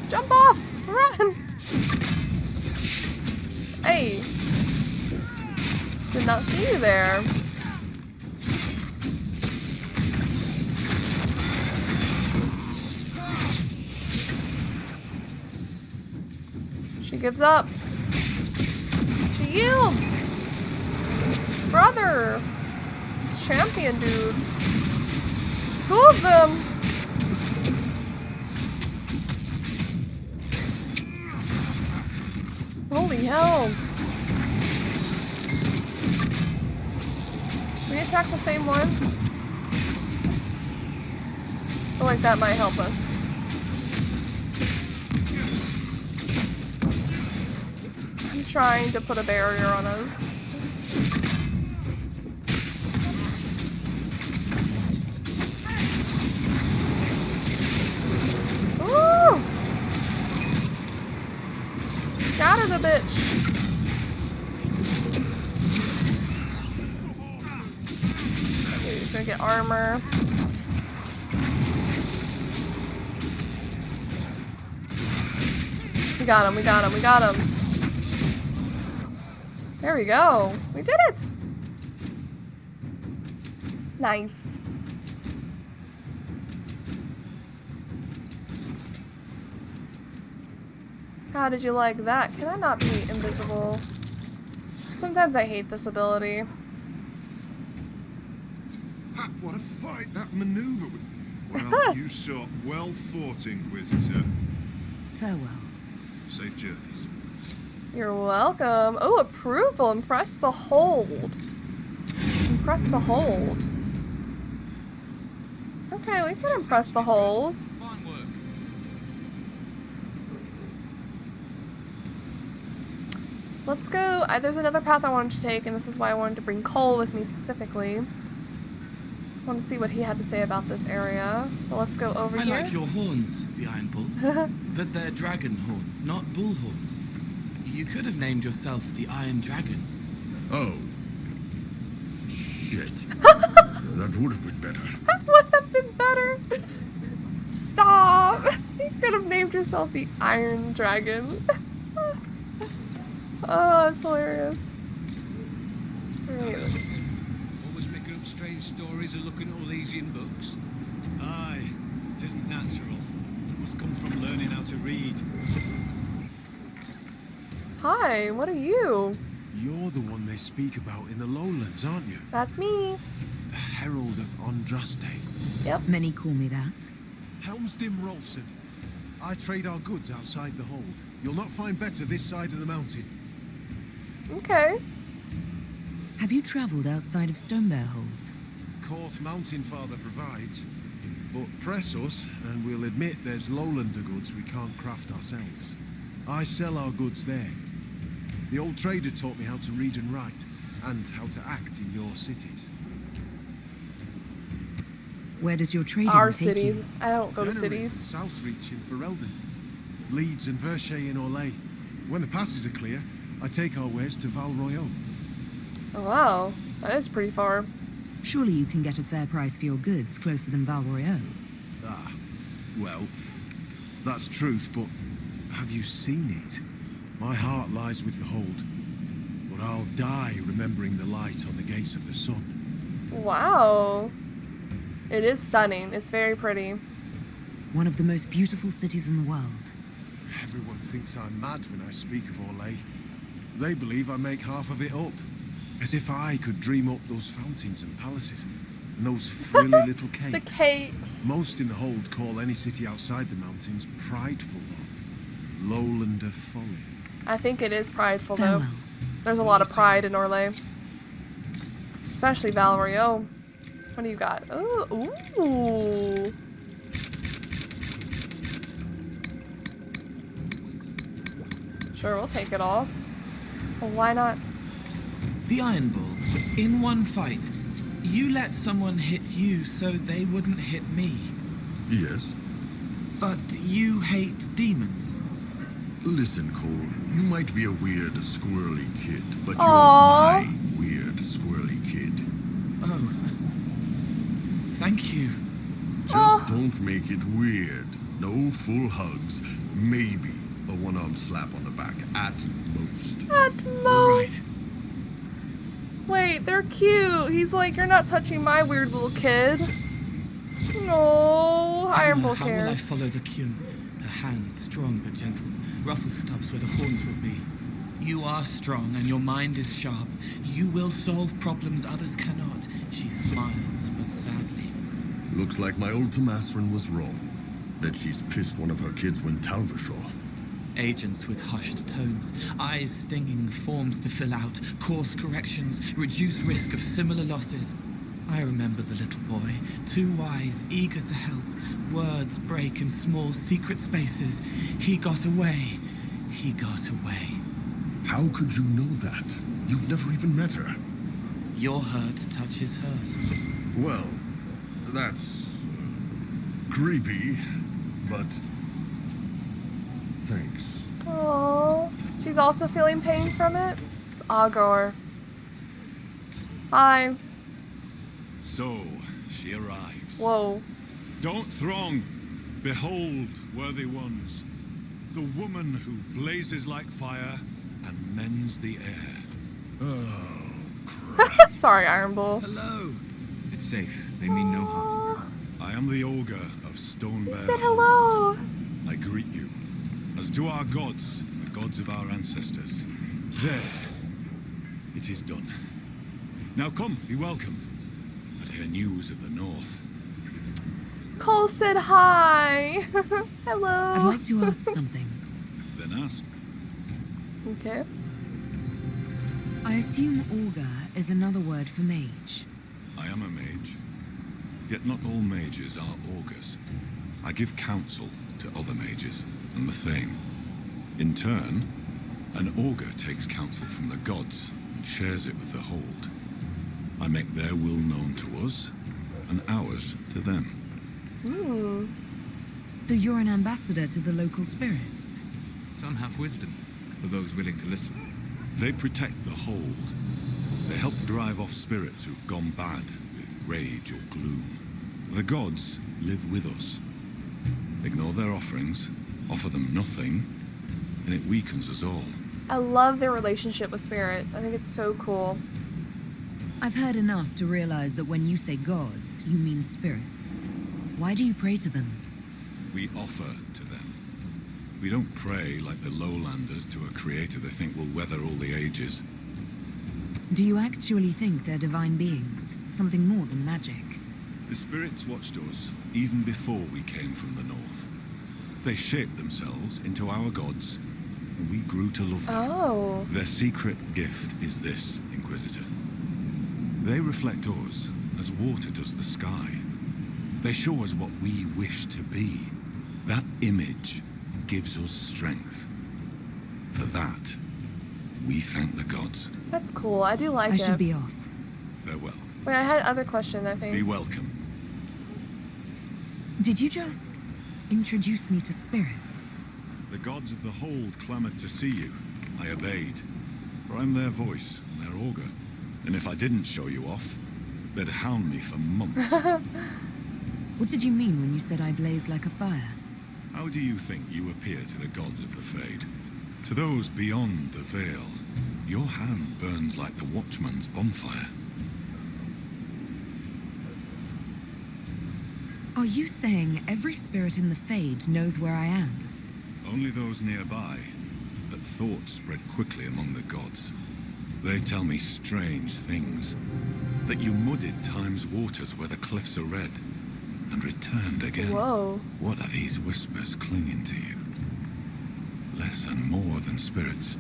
Jump off! Run! Hey! Did not see you there. She gives up. She yields! Brother! Champion, dude. 2 of them! Holy hell. We attack the same one? I feel like that might help us. I'm trying to put a barrier on us. Ooh! Shatter the bitch! Okay, he's gonna get armor. We got him, we got him, we got him. There we go. We did it! Nice. How did you like that? Can I not be invisible? Sometimes I hate this ability. Ha, what a fight that maneuver would... Well, you saw well fought, Inquisitor. Farewell. Safe journeys. You're welcome. Oh, approval. Impress the hold. Impress the hold. Okay, we can impress the hold. Let's go. There's another path I wanted to take, and this is why I wanted to bring Cole with me specifically. I want to see what he had to say about this area. But let's go over here. I like your horns, the Iron Bull. But they're dragon horns, not bull horns. You could have named yourself the Iron Dragon. Oh. Shit. That would have been better. That would have been better. Stop. You could have named yourself the Iron Dragon. Oh, that's hilarious. Right. Always making up strange stories and looking at Orlesian books. Aye, it isn't natural. It must come from learning how to read. Hi, what are you? You're the one they speak about in the lowlands, aren't you? That's me. The Herald of Andraste. Yep. Many call me that. Helmsdim Rolfson. I trade our goods outside the hold. You'll not find better this side of the mountain. Okay. Have you travelled outside of Stonebear Hold? Court Mountain Father provides. But press us, and we'll admit there's lowlander goods we can't craft ourselves. I sell our goods there. The old trader taught me how to read and write, and how to act in your cities. Where does your trading Our take cities. you? I don't go to Dennery, cities. Southreach in Ferelden. Leeds and Verchet in Orlais. When the passes are clear, I take our wares to Val Royal. Oh wow, that is pretty far. Surely you can get a fair price for your goods closer than Valroyo. Ah, well, that's truth, but have you seen it? My heart lies with the hold, but I'll die remembering the light on the gates of the sun. Wow. It is stunning. It's very pretty. One of the most beautiful cities in the world. Everyone thinks I'm mad when I speak of Orlais. They believe I make half of it up. As if I could dream up those fountains and palaces, and those frilly little cakes. The cakes. Most in the hold call any city outside the mountains prideful, lowlander folly. I think it is prideful, though. There's a lot of pride in Orlais. Especially Valroyo. What do you got? Oh, ooh. Sure, we'll take it all. Well, why not? The Iron Bull, in one fight, you let someone hit you so they wouldn't hit me. Yes? But you hate demons. Listen, Cole, you might be a weird, squirrely kid, but Aww. you're my weird, squirrely kid. Oh. Thank you. Just don't make it weird. No full hugs. Maybe a one-armed slap on the back, at most. At most. Wait, they're cute. He's like, you're not touching my weird little kid. No, Iron Bull How will I cares. follow the Kyun? Her hands strong but gentle. Ruffle stubs where the horns will be. You are strong and your mind is sharp. You will solve problems others cannot. She smiles, but sadly. Looks like my old Tomasrin was wrong. Bet she's pissed one of her kids went Talvershoth. Agents with hushed tones, eyes stinging, forms to fill out, course corrections, reduce risk of similar losses. I remember the little boy, too wise, eager to help. Words break in small secret spaces. He got away. He got away. How could you know that? You've never even met her. Your hurt touches hers. Well, that's creepy, but thanks. Oh, she's also feeling pain from it? Agor. Hi. So, she arrives. Whoa. Don't throng. Behold, worthy ones, the woman who blazes like fire and mends the air. Oh, Sorry, Iron Bull. Hello. It's safe. They mean no harm. I am the ogre of Stonebear. Said hello. I greet you, as do our gods, the gods of our ancestors. There. It is done. Now come, be welcome. I hear news of the north. Cole said hi. Hello. I'd like to ask something. Then ask. Okay. I assume augur is another word for mage. I am a mage. Yet not all mages are augurs. I give counsel to other mages and the Thane. In turn, an augur takes counsel from the gods and shares it with the hold. I make their will known to us and ours to them. So you're an ambassador to the local spirits? Some have wisdom, for those willing to listen. They protect the hold. They help drive off spirits who've gone bad with rage or gloom. The gods live with us. Ignore their offerings, offer them nothing, and it weakens us all. I love their relationship with spirits. I think it's so cool. I've heard enough to realize that when you say gods, you mean spirits. Why do you pray to them? We offer to them. We don't pray like the lowlanders to a creator they think will weather all the ages. Do you actually think they're divine beings? Something more than magic? The spirits watched us even before we came from the north. They shaped themselves into our gods, and we grew to love them. Oh. Their secret gift is this, Inquisitor. They reflect us as water does the sky. They show us what we wish to be. That image gives us strength. For that, we thank the gods. That's cool. I do like I it. should be off. Farewell. Wait, I had other questions, I think. Be welcome. Did you just introduce me to spirits? The gods of the hold clamored to see you. I obeyed. For I'm their voice and their augur. And if I didn't show you off, They'd hound me for months. What did you mean when you said I blaze like a fire? How do you think you appear to the gods of the Fade? To those beyond the veil, your hand burns like the watchman's bonfire. Are you saying every spirit in the Fade knows where I am? Only those nearby, but thoughts spread quickly among the gods. They tell me strange things. That you muddied time's waters where the cliffs are red, and returned again. Whoa. What are these whispers clinging to you? Less and more than spirits.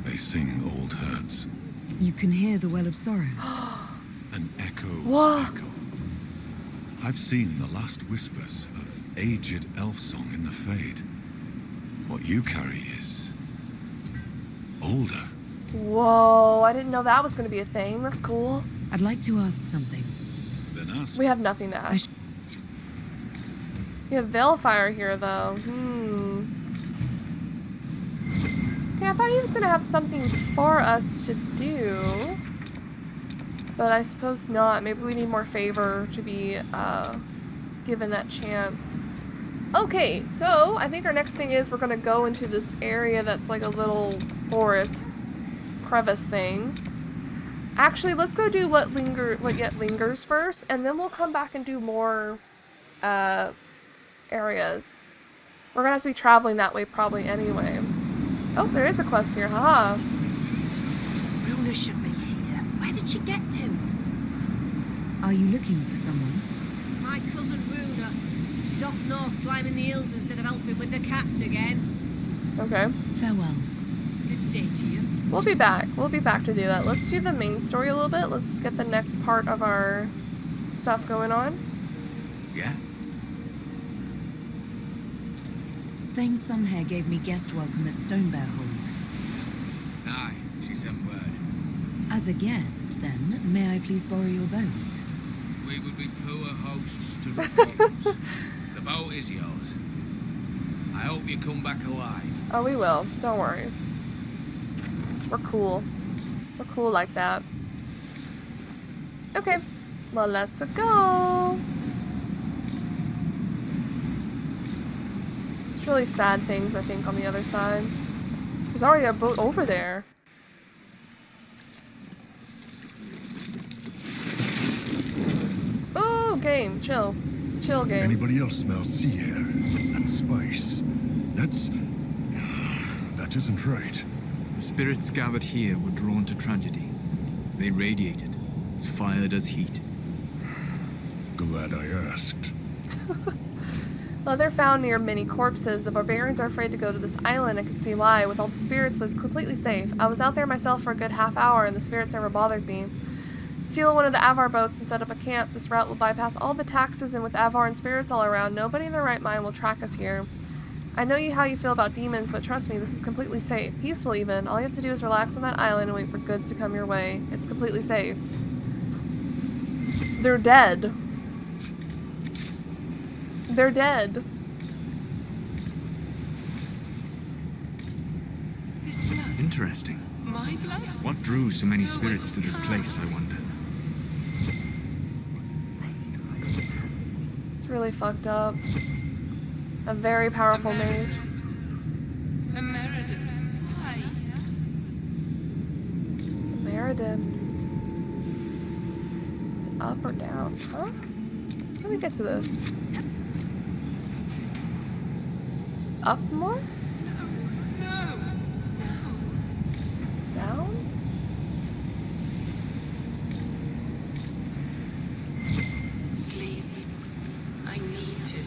They sing old hurts. You can hear the Well of Sorrows. An echo's Whoa. echo. I've seen the last whispers of aged elf song in the Fade. What you carry is older. Whoa, I didn't know that was going to be a thing. That's cool. I'd like to ask something. Then ask. We have nothing to ask. We have Veilfire here, though. Okay, I thought he was going to have something for us to do. But I suppose not. Maybe we need more favor to be given that chance. Okay, so I think our next thing is we're going to go into this area that's like a little forest crevice thing. Actually, let's go do what yet lingers first, and then we'll come back and do more areas. We're gonna have to be traveling that way probably anyway. Oh, there is a quest here, haha. Runa should be here. Where did she get to? Are you looking for someone? My cousin Runa. She's off north climbing the hills instead of helping with the catch again. Okay. Farewell. Good day to you. We'll be back. We'll be back to do that. Let's do the main story a little bit. Let's get the next part of our stuff going on. Yeah? Thane Sunhair gave me guest welcome at Stonebear Hold. Aye, she sent word. As a guest, then, may I please borrow your boat? We would be poor hosts to refuse. The boat is yours. I hope you come back alive. Oh, we will. Don't worry. We're cool. We're cool like that. Okay. Well, let's go. It's really sad things, I think, on the other side. There's already a boat over there. Ooh, game. Chill. Chill game. Anybody else smell sea air and spice? That isn't right. The spirits gathered here were drawn to tragedy. They radiated, as fire does heat. Glad I asked. Well, they're found near many corpses. The barbarians are afraid to go to this island. I can see why. With all the spirits, but it's completely safe. I was out there myself for a good half hour, and the spirits never bothered me. Steal one of the Avar boats and set up a camp. This route will bypass all the taxes, and with Avar and spirits all around, nobody in their right mind will track us here. I know how you feel about demons, but trust me, this is completely safe. Peaceful, even. All you have to do is relax on that island and wait for goods to come your way. It's completely safe. They're dead. They're dead. This blood. Interesting. My blood? What drew so many spirits to this place, I wonder? It's really fucked up. A very powerful mage. American. Why? Meriden. Is it up or down? Huh? How do we get to this? Up more? No. Down? Sleep. I need to.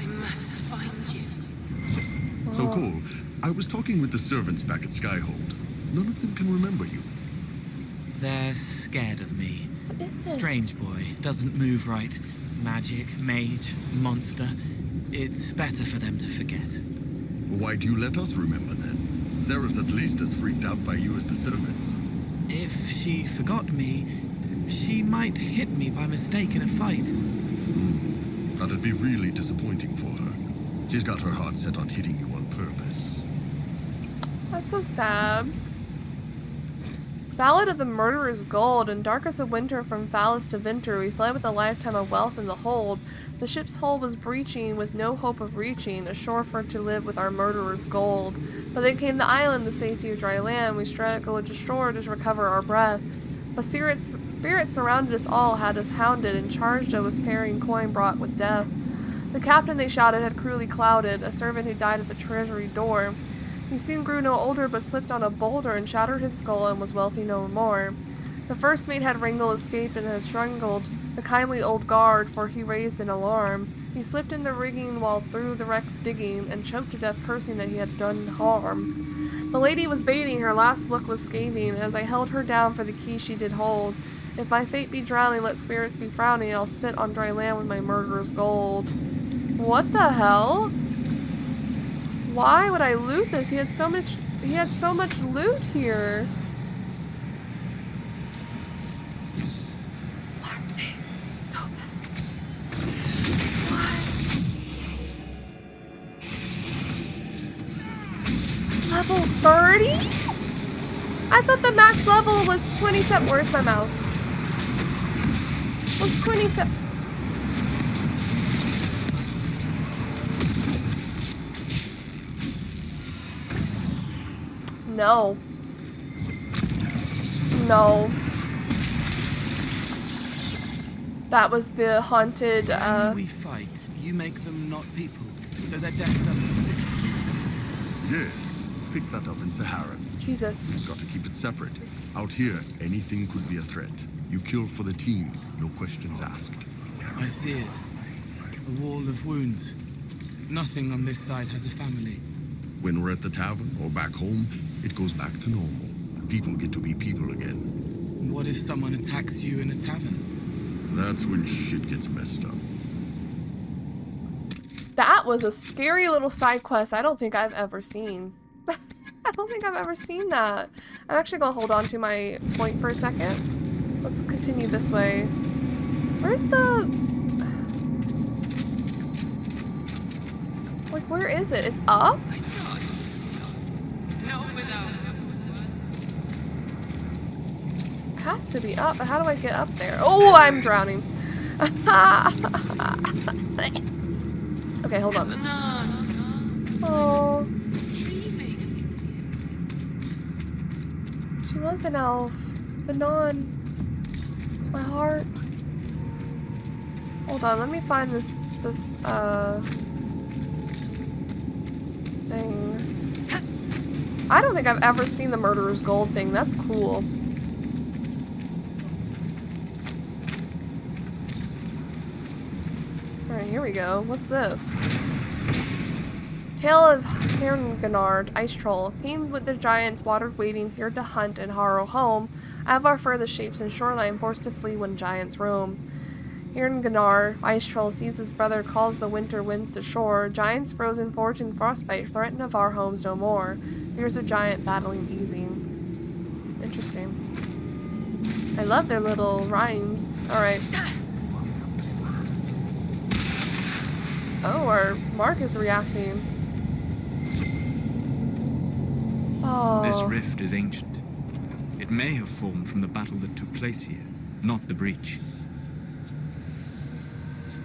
I must find you. So, Cole, I was talking with the servants back at Skyhold. None of them can remember you. They're scared of me. What is this? Strange boy, doesn't move right. Magic, mage, monster. It's better for them to forget. Why do you let us remember then? Sarah's at least as freaked out by you as the servants. If she forgot me, she might hit me by mistake in a fight. That'd be really disappointing for her. She's got her heart set on hitting you on purpose. That's so sad. Ballad of the Murderer's Gold. In darkest of winter, from foulest to winter, we fled with a lifetime of wealth in the hold. The ship's hull was breaching, with no hope of reaching ashore for to live with our murderer's gold. But then came the island, the safety of dry land. We struggled ashore to recover our breath. But spirits surrounded us all, had us hounded, and charged us with carrying coin brought with death. The captain, they shouted, had cruelly clouded, a servant who died at the treasury door. He soon grew no older, but slipped on a boulder and shattered his skull and was wealthy no more. The first mate had wrangled, escaped, and had strangled the kindly old guard, for he raised an alarm. He slipped in the rigging while through the wreck digging, and choked to death, cursing that he had done harm. The lady was baiting, her last look was scathing, as I held her down for the key she did hold. If my fate be drowning, let spirits be frowning, I'll sit on dry land with my murderer's gold. What the hell? Why would I loot this? He had so much loot here. So bad. What? Level 30? I thought the max level was 27. Where's my mouse? Was 27. No. No. That was the haunted, When we fight, you make them not people, so their death doesn't... Yes, pick that up in Sahara. Jesus. You've got to keep it separate. Out here, anything could be a threat. You kill for the team, no questions asked. I see it. A wall of wounds. Nothing on this side has a family. When we're at the tavern or back home, it goes back to normal. People get to be people again. What if someone attacks you in a tavern? That's when shit gets messed up. That was a scary little side quest I don't think I've ever seen. I don't think I've ever seen that. I'm actually gonna hold on to my point for a second. Let's continue this way. Where's the... Like, where is it? It's up? No, without. It has to be up, but how do I get up there? Oh, I'm drowning. Okay, hold on. Oh. She was an elf. The nun. My heart. Hold on, let me find this thing. I don't think I've ever seen the Murderer's Gold thing. That's cool. Alright, here we go. What's this? Tale of Herngard, Ice Troll. Tamed with the giants, watered waiting, here to hunt and harrow home. Avar further shapes and shoreline, forced to flee when giants roam. Herngard, Ice Troll, sees his brother, calls the winter winds to shore. Giants frozen forge and frostbite threaten of our homes no more. Here's a giant battling easing. Interesting. I love their little rhymes. Alright. Oh, our Mark is reacting. Oh. This rift is ancient. It may have formed from the battle that took place here, not the breach.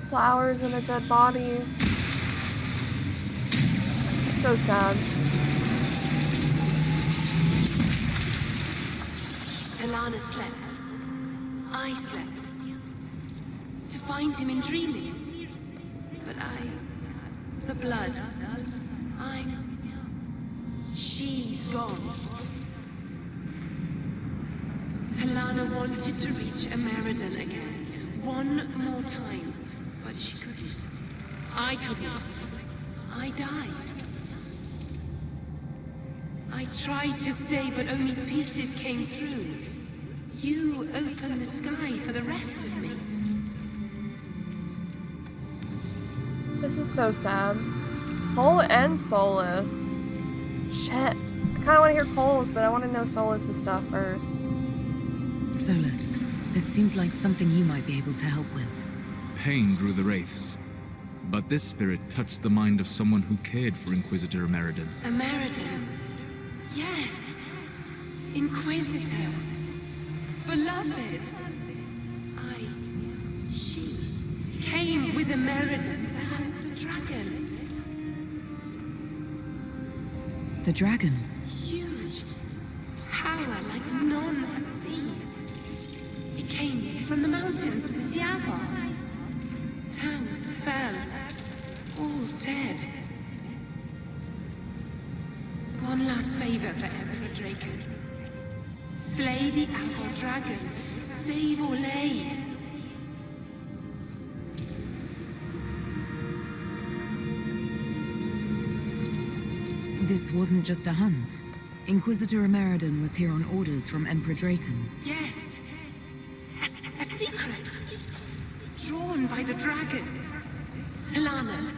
Flowers in a dead body. This is so sad. Talana slept. I slept. To find him in dreaming. But the blood. She's gone. Talana wanted to reach Ameridan again. One more time. But she couldn't. I couldn't. I died. I tried to stay, but only pieces came through. You opened the sky for the rest of me. This is so sad. Cole and Solus. Shit. I kind of want to hear Cole's, but I want to know Solus's stuff first. Solus, this seems like something you might be able to help with. Pain drew the wraiths, but this spirit touched the mind of someone who cared for Inquisitor Ameridan. Ameridan? Yes. Inquisitor. beloved. She came with a Meriden to hunt the dragon. The dragon? Huge power like none had seen. It came from the mountains with the Avar. Towns fell, all dead. One last favor for Emperor Draken. Slay the Avar dragon, save Orlais. This wasn't just a hunt. Inquisitor Meriden was here on orders from Emperor Draken. Yes, a secret. Drawn by the dragon. Talana.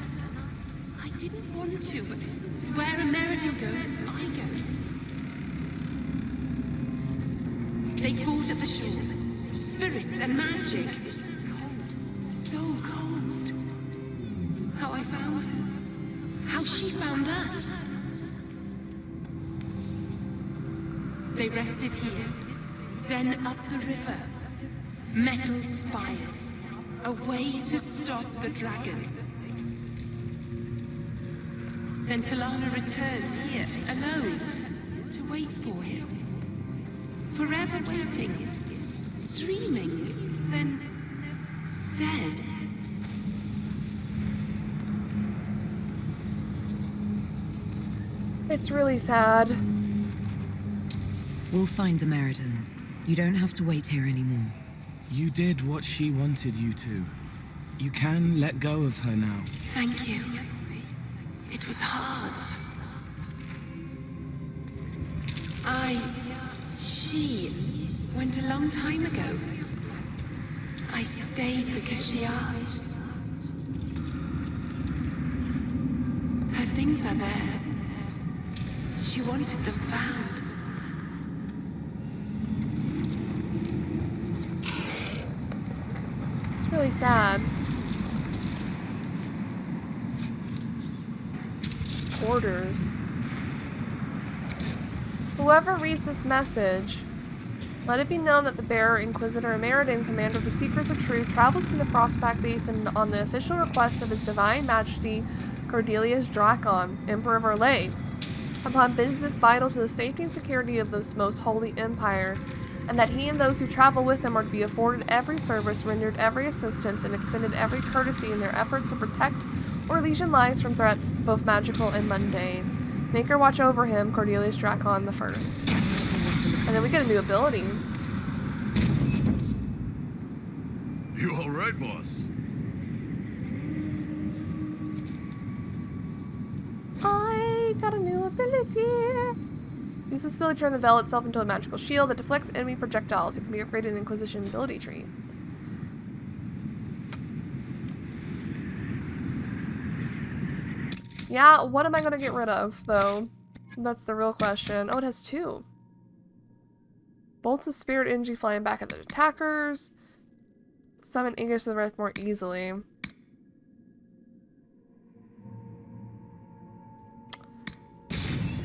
I didn't want to, but where a Meriden goes, I go. They fought at the shore. Spirits and magic. Cold, so cold. How I found her. How she found us. They rested here, then up the river. Metal spires, a way to stop the dragon. Then Talana returned here, alone, to wait for him. Forever waiting, dreaming, then dead. It's really sad. We'll find a Meriden. You don't have to wait here anymore. You did what she wanted you to. You can let go of her now. Thank you. It was hard. She went a long time ago. I stayed because she asked. Her things are there. She wanted them found. It's really sad. Orders. Whoever reads this message, let it be known that the bearer, Inquisitor Meriden, commander of the Seekers of Truth, travels to the Frostback Basin on the official request of His Divine Majesty Cordelius Drakon, Emperor of Orlais, upon business vital to the safety and security of this most holy empire, and that he and those who travel with him are to be afforded every service, rendered every assistance, and extended every courtesy in their efforts to protect Orlesian lives from threats both magical and mundane. Maker watch over him, Cordelius Drakon the First. And then we get a new ability. You all right, boss? I got a new ability. Use this ability to turn the veil itself into a magical shield that deflects enemy projectiles. It can be upgraded in the Inquisition ability tree. Yeah, what am I gonna get rid of, though? That's the real question. Oh, it has two. Bolts of spirit energy flying back at the attackers. Summon English to the Wraith more easily.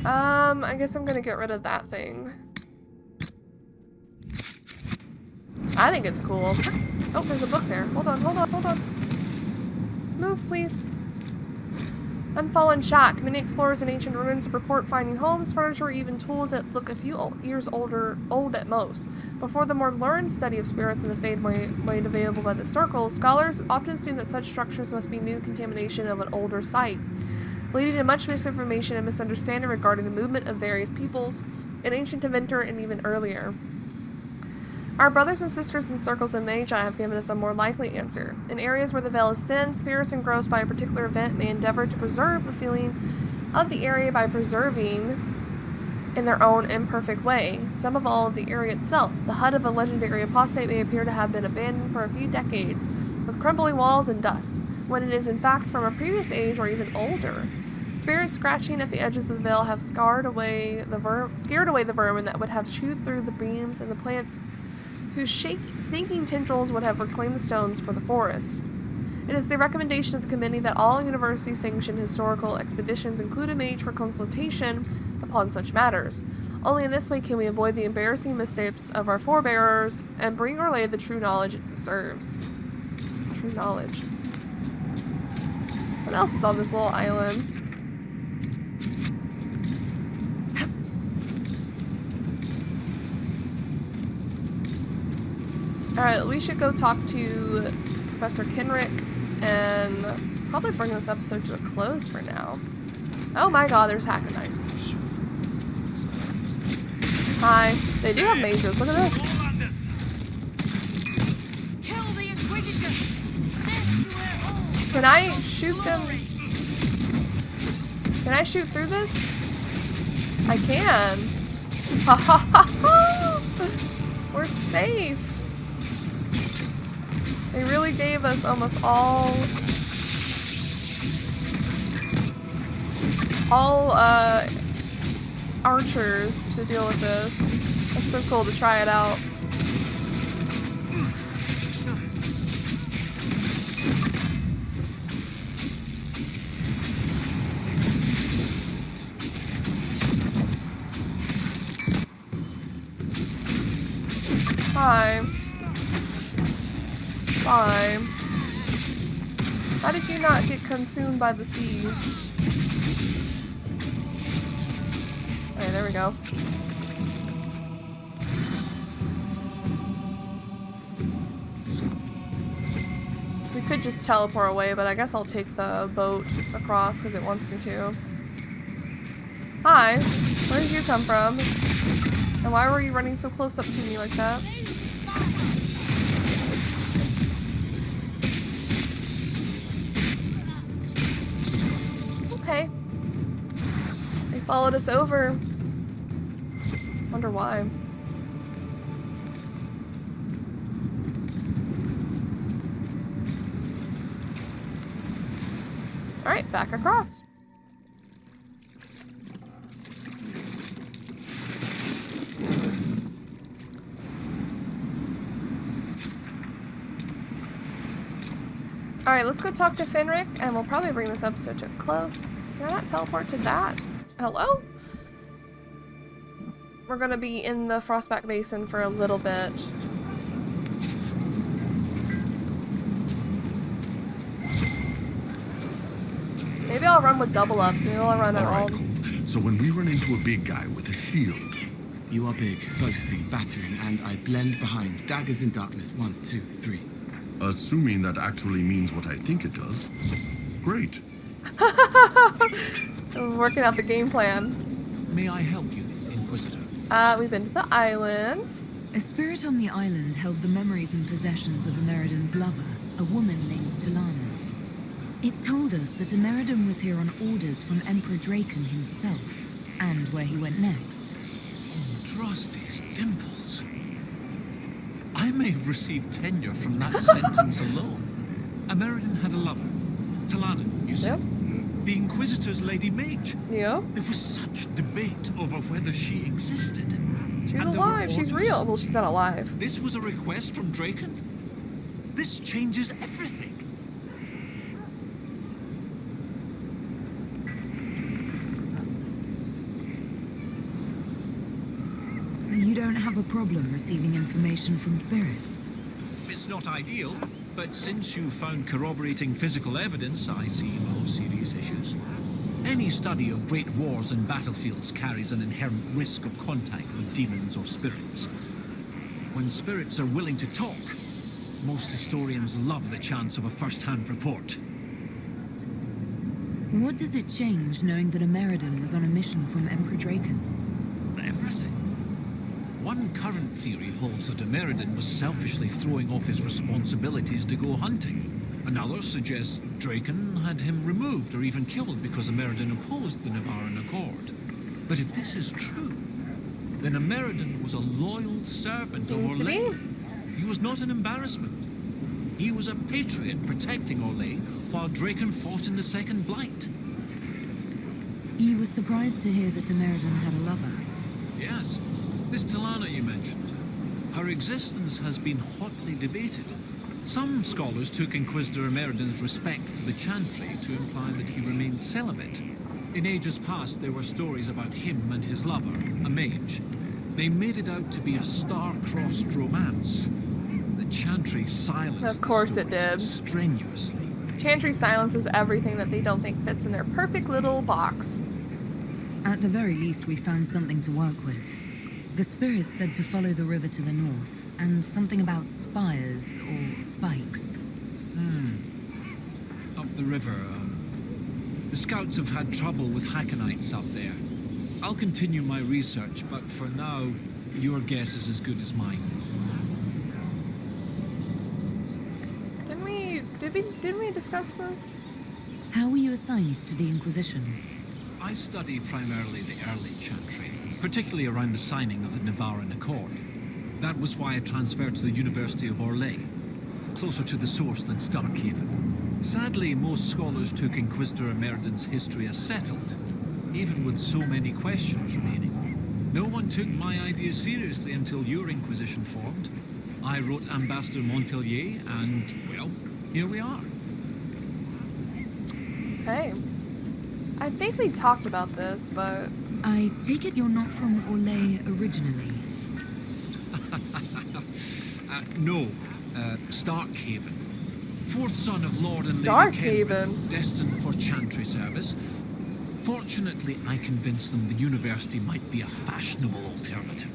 I guess I'm gonna get rid of that thing. I think it's cool. Oh, there's a book there. Hold on, hold on, hold on. Move, please. Unfallen Shack. Many explorers in ancient ruins report finding homes, furniture, or even tools that look a few years old at most. Before the more learned study of spirits and the fate made available by the Circle, scholars often assume that such structures must be new contamination of an older site, leading to much misinformation and misunderstanding regarding the movement of various peoples in ancient Tevinter and even earlier. Our brothers and sisters in circles of Magi have given us a more likely answer. In areas where the veil is thin, spirits engrossed by a particular event may endeavor to preserve the feeling of the area by preserving in their own imperfect way some of all of the area itself. The hut of a legendary apostate may appear to have been abandoned for a few decades, with crumbling walls and dust, when it is in fact from a previous age or even older. Spirits scratching at the edges of the veil have scared away the vermin that would have chewed through the beams and the plants whose snaking tendrils would have reclaimed the stones for the forest. It is the recommendation of the committee that all university-sanctioned historical expeditions include a mage for consultation upon such matters. Only in this way can we avoid the embarrassing mistakes of our forebears and bring our lay the true knowledge it deserves. True knowledge. What else is on this little island? Alright, we should go talk to Professor Kenrick and probably bring this episode to a close for now. Oh my god, there's Hackanites. Hi. They do have mages. Look at this. Can I shoot them? Can I shoot through this? I can. Ha ha ha ha! We're safe. They really gave us almost all archers to deal with this. That's so cool to try it out. Hi. Bye. How did you not get consumed by the sea? Alright, there we go. We could just teleport away, but I guess I'll take the boat across because it wants me to. Hi. Where did you come from? And why were you running so close up to me like that? Okay. They followed us over. Wonder why. Alright, back across. Alright, let's go talk to Fenric, and we'll probably bring this episode to a close. Can I not teleport to that? Hello? We're gonna be in the Frostback Basin for a little bit. Maybe I'll run with double ups, maybe I'll run at all. Cool. So when we run into a big guy with a shield... You are big, boasting, battering, and I blend behind. Daggers in darkness. 1, 2, 3. Assuming that actually means what I think it does. Great. Working out the game plan. May I help you, Inquisitor? We've been to the island. A spirit on the island held the memories and possessions of Ameridan's lover, a woman named Talana. It told us that Ameridan was here on orders from Emperor Draken himself, and where he went next. Oh, Drosty's dimples. I may have received tenure from that sentence alone. Ameridan had a lover. Talana, you said? Yep. The Inquisitor's Lady Mage. Yep. There was such debate over whether she existed. She's alive. She's real. Well, she's not alive. This was a request from Draken? This changes everything. You don't have a problem receiving information from spirits? It's not ideal, but since you found corroborating physical evidence, I see no serious issues. Any study of great wars and battlefields carries an inherent risk of contact with demons or spirits. When spirits are willing to talk, most historians love the chance of a first-hand report. What does it change knowing that Ameridan was on a mission from Emperor Draken? Everything. One current theory holds that Ameridan was selfishly throwing off his responsibilities to go hunting. Another suggests Draken had him removed or even killed because Ameridan opposed the Nevarran Accord. But if this is true, then Ameridan was a loyal servant Seems of to Orlais. be. He was not an embarrassment. He was a patriot protecting Orlais while Draken fought in the Second Blight. You were surprised to hear that Ameridan had a lover. Yes. This Talana you mentioned, her existence has been hotly debated. Some scholars took Inquisitor Emeriden's respect for the Chantry to imply that he remained celibate. In ages past, there were stories about him and his lover, a mage. They made it out to be a star-crossed romance. The Chantry silenced Of course it did. strenuously. Chantry silences everything that they don't think fits in their perfect little box. At the very least, we found something to work with. The spirits said to follow the river to the north, and something about spires or spikes. Up the river. The scouts have had trouble with Hackonites up there. I'll continue my research, but for now, your guess is as good as mine. Didn't we discuss this? How were you assigned to the Inquisition? I studied primarily the early Chantry, particularly around the signing of the Nevarran Accord. That was why I transferred to the University of Orlais, closer to the source than Starkhaven. Sadly, most scholars took Inquisitor Emeriden's history as settled, even with so many questions remaining. No one took my ideas seriously until your Inquisition formed. I wrote Ambassador Montelier, and, well, here we are. Okay. I think we talked about this, but... I take it you're not from Orlais originally? No. Starkhaven. Fourth son of Lord and Lady Starkhaven? Kenrick, destined for Chantry service. Fortunately, I convinced them the university might be a fashionable alternative.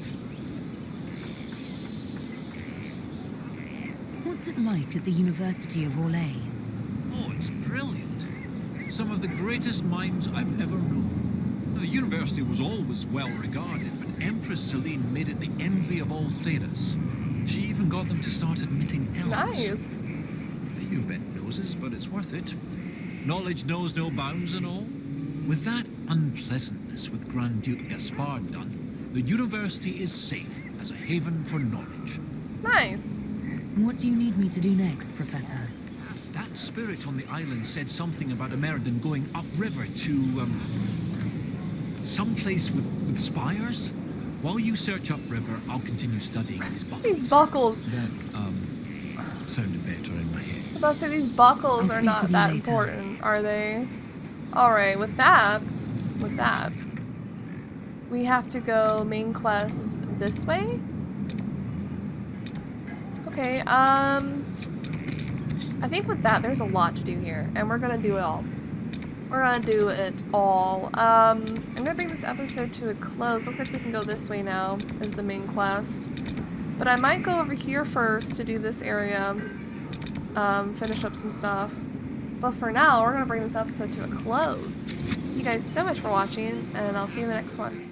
What's it like at the University of Orlais? Oh, it's brilliant. Some of the greatest minds I've ever known. Now, the university was always well regarded, but Empress Celine made it the envy of all Thedas. She even got them to start admitting elves. Nice. Few bent noses, but it's worth it. Knowledge knows no bounds and all. With that unpleasantness with Grand Duke Gaspard done, the university is safe as a haven for knowledge. Nice. What do you need me to do next, Professor? That spirit on the island said something about Emeriden going upriver to, someplace with spires. While you search upriver, I'll continue studying these buckles. These buckles. That, sounded better in my head. I was about to say, these buckles are not that important, are they? Alright, with that, we have to go main quest this way? Okay, I think with that, there's a lot to do here, and we're gonna do it all. We're gonna do it all. I'm gonna bring this episode to a close. Looks like we can go this way now, as the main quest. But I might go over here first to do this area, finish up some stuff. But for now, we're gonna bring this episode to a close. Thank you guys so much for watching, and I'll see you in the next one.